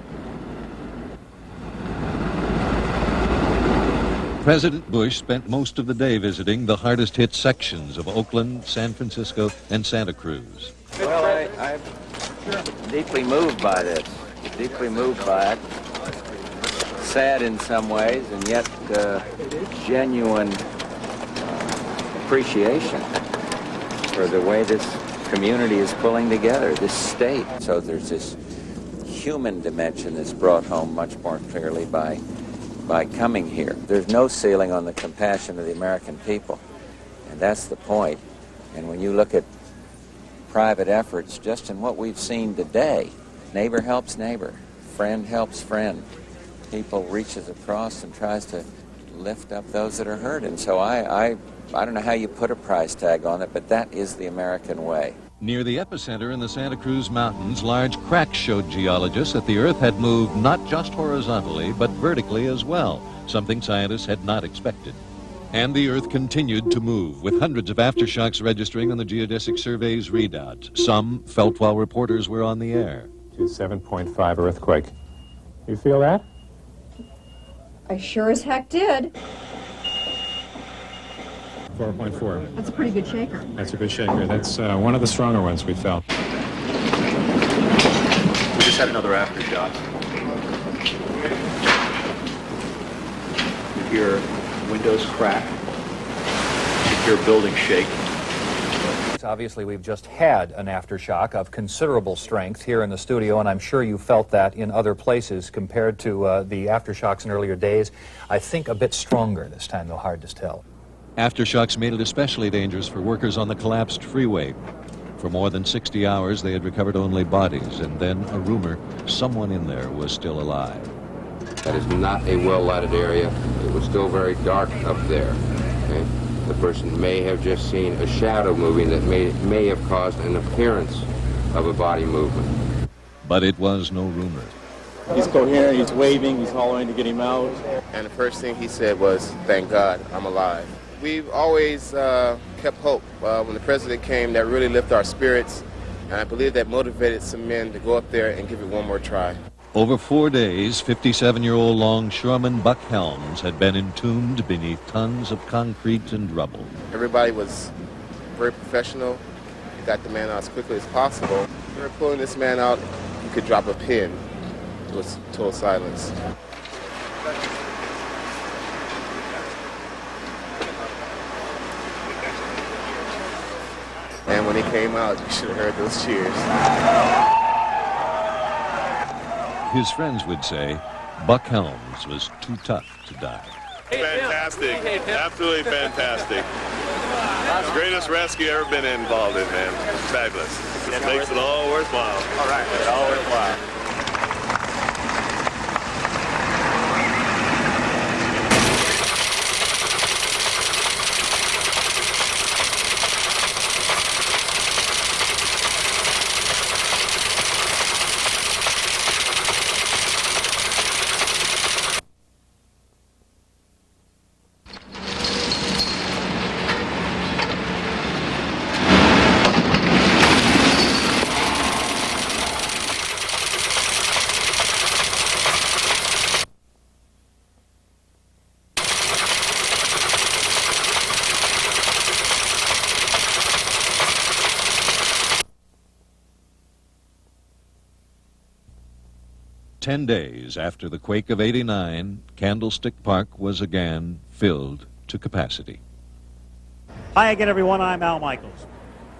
President Bush spent most of the day visiting the hardest-hit sections of Oakland, San Francisco, and Santa Cruz. Well, I'm deeply moved by this, deeply moved by it. Sad in some ways, and yet genuine appreciation for the way this community is pulling together, this state. So there's this human dimension that's brought home much more clearly by coming here. There's no ceiling on the compassion of the American people, and that's the point. And when you look at private efforts, just in what we've seen today, neighbor helps neighbor, friend helps friend. People reaches across and tries to lift up those that are hurt. And so I don't know how you put a price tag on it, but that is the American way. Near the epicenter in the Santa Cruz Mountains, large cracks showed geologists that the Earth had moved not just horizontally, but vertically as well, something scientists had not expected. And the Earth continued to move, with hundreds of aftershocks registering on the Geodesic Survey's readout. Some felt while reporters were on the air. 7.5 earthquake. You feel that? I sure as heck did. 4.4. That's a pretty good shaker. That's a good shaker. That's one of the stronger ones we felt. We just had another aftershock. You hear windows crack. You hear buildings shake. Obviously, we've just had an aftershock of considerable strength here in the studio, and I'm sure you felt that in other places compared to the aftershocks in earlier days. I think a bit stronger this time, though hard to tell. Aftershocks made it especially dangerous for workers on the collapsed freeway. For more than 60 hours, they had recovered only bodies, and then a rumor someone in there was still alive. That is not a well-lighted area. It was still very dark up there. Okay? The person may have just seen a shadow moving that may have caused an appearance of a body movement. But it was no rumor. He's coherent, he's waving, he's hollering to get him out. And the first thing he said was, "Thank God, I'm alive." We've always kept hope. When the president came, that really lifted our spirits, and I believe that motivated some men to go up there and give it one more try. Over 4 days, 57-year-old longshoreman Buck Helms had been entombed beneath tons of concrete and rubble. Everybody was very professional. Got the man out as quickly as possible. When we were pulling this man out, you could drop a pin to total silence. And when he came out, you should have heard those cheers. His friends would say Buck Helms was too tough to die. Fantastic. Absolutely fantastic. It's the greatest rescue ever been involved in, man. It's fabulous. It makes it all worthwhile. All right. It's all worthwhile. 10 days after the quake of '89, Candlestick Park was again filled to capacity. Hi again, everyone. I'm Al Michaels.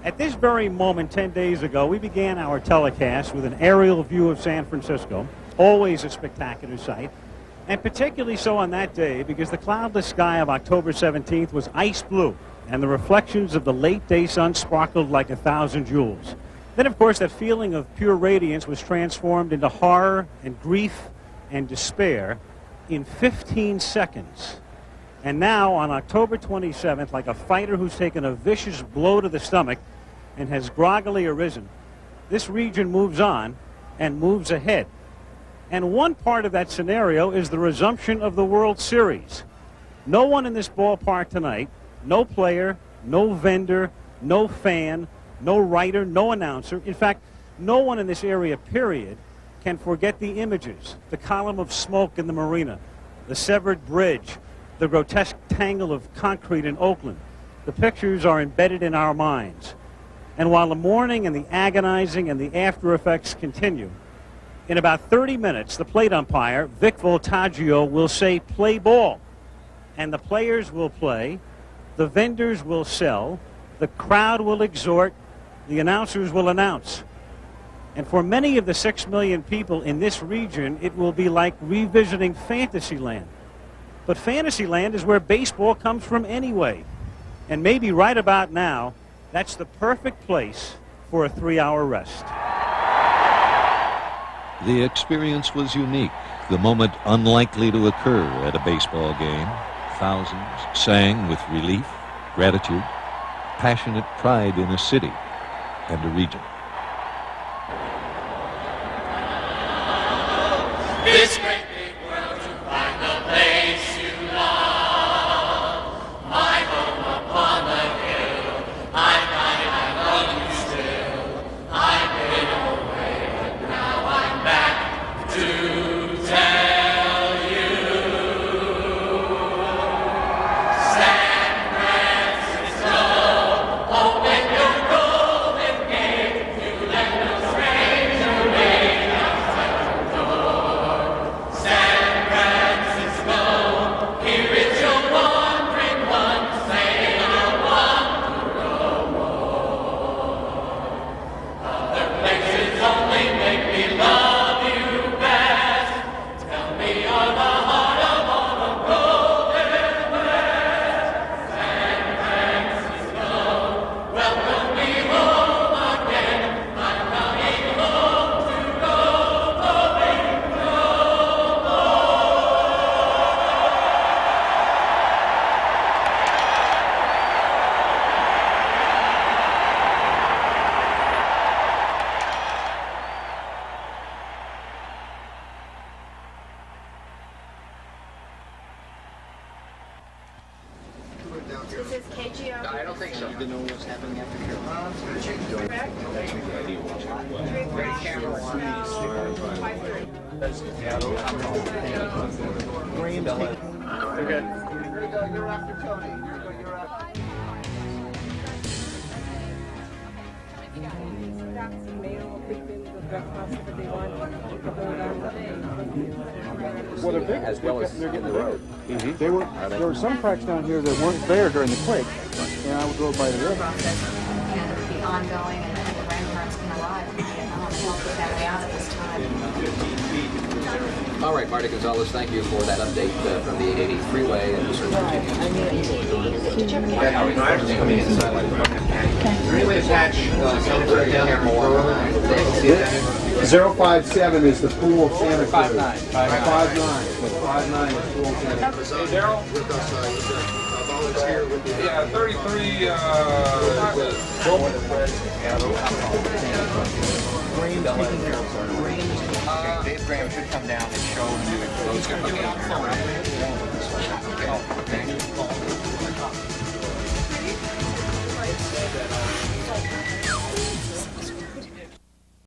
At this very moment, 10 days ago, we began our telecast with an aerial view of San Francisco, always a spectacular sight, and particularly so on that day because the cloudless sky of October 17th was ice blue, and the reflections of the late-day sun sparkled like 1,000 jewels. Then, of course, that feeling of pure radiance was transformed into horror and grief and despair in 15 seconds. And now, on October 27th, like a fighter who's taken a vicious blow to the stomach and has groggily arisen, this region moves on and moves ahead. And one part of that scenario is the resumption of the World Series. No one in this ballpark tonight, no player, no vendor, no fan, no writer, no announcer, in fact, no one in this area, period, can forget the images, the column of smoke in the marina, the severed bridge, the grotesque tangle of concrete in Oakland. The pictures are embedded in our minds. And while the mourning and the agonizing and the after effects continue, in about 30 minutes, the plate umpire, Vic Voltaggio, will say, "Play ball." And the players will play, the vendors will sell, the crowd will exhort, the announcers will announce. And for many of the 6 million people in this region, it will be like revisiting Fantasyland. But Fantasyland is where baseball comes from anyway. And maybe right about now, that's the perfect place for a 3-hour rest. The experience was unique, the moment unlikely to occur at a baseball game. Thousands sang with relief, gratitude, passionate pride in a city and a region. This great big world to find the place you love. My home upon the hill. I love you still. I've been away, but now I'm back to tell you. San Francisco, open your golden gate. You let no stranger wait outside your door. San Francisco, here is your wandering one, saying I want to go more. Other places only make me love you best. Tell me you're the heart of all the golden west. San Francisco, welcome me home again. I'm coming home to go, going no This is KGO. I don't think so. You didn't know what was happening after You're after Tony. You're after. Well, they're big. As well as they're getting the road. There were some cracks down here that weren't there during the quake, and I would go by the river. And be ongoing, and the grandparents can arrive and help the family out at this time. All right, Marty Gonzalez, thank you for that update from the 880 freeway, and the search continues. Did you ever get Really attach something down there more. 057 is the pool of Santa Cruz. 59. 59 is pool of Santa Cruz. Hey, Daryl. Yeah, 33. Dave Graham should come down and show you. He's going to give me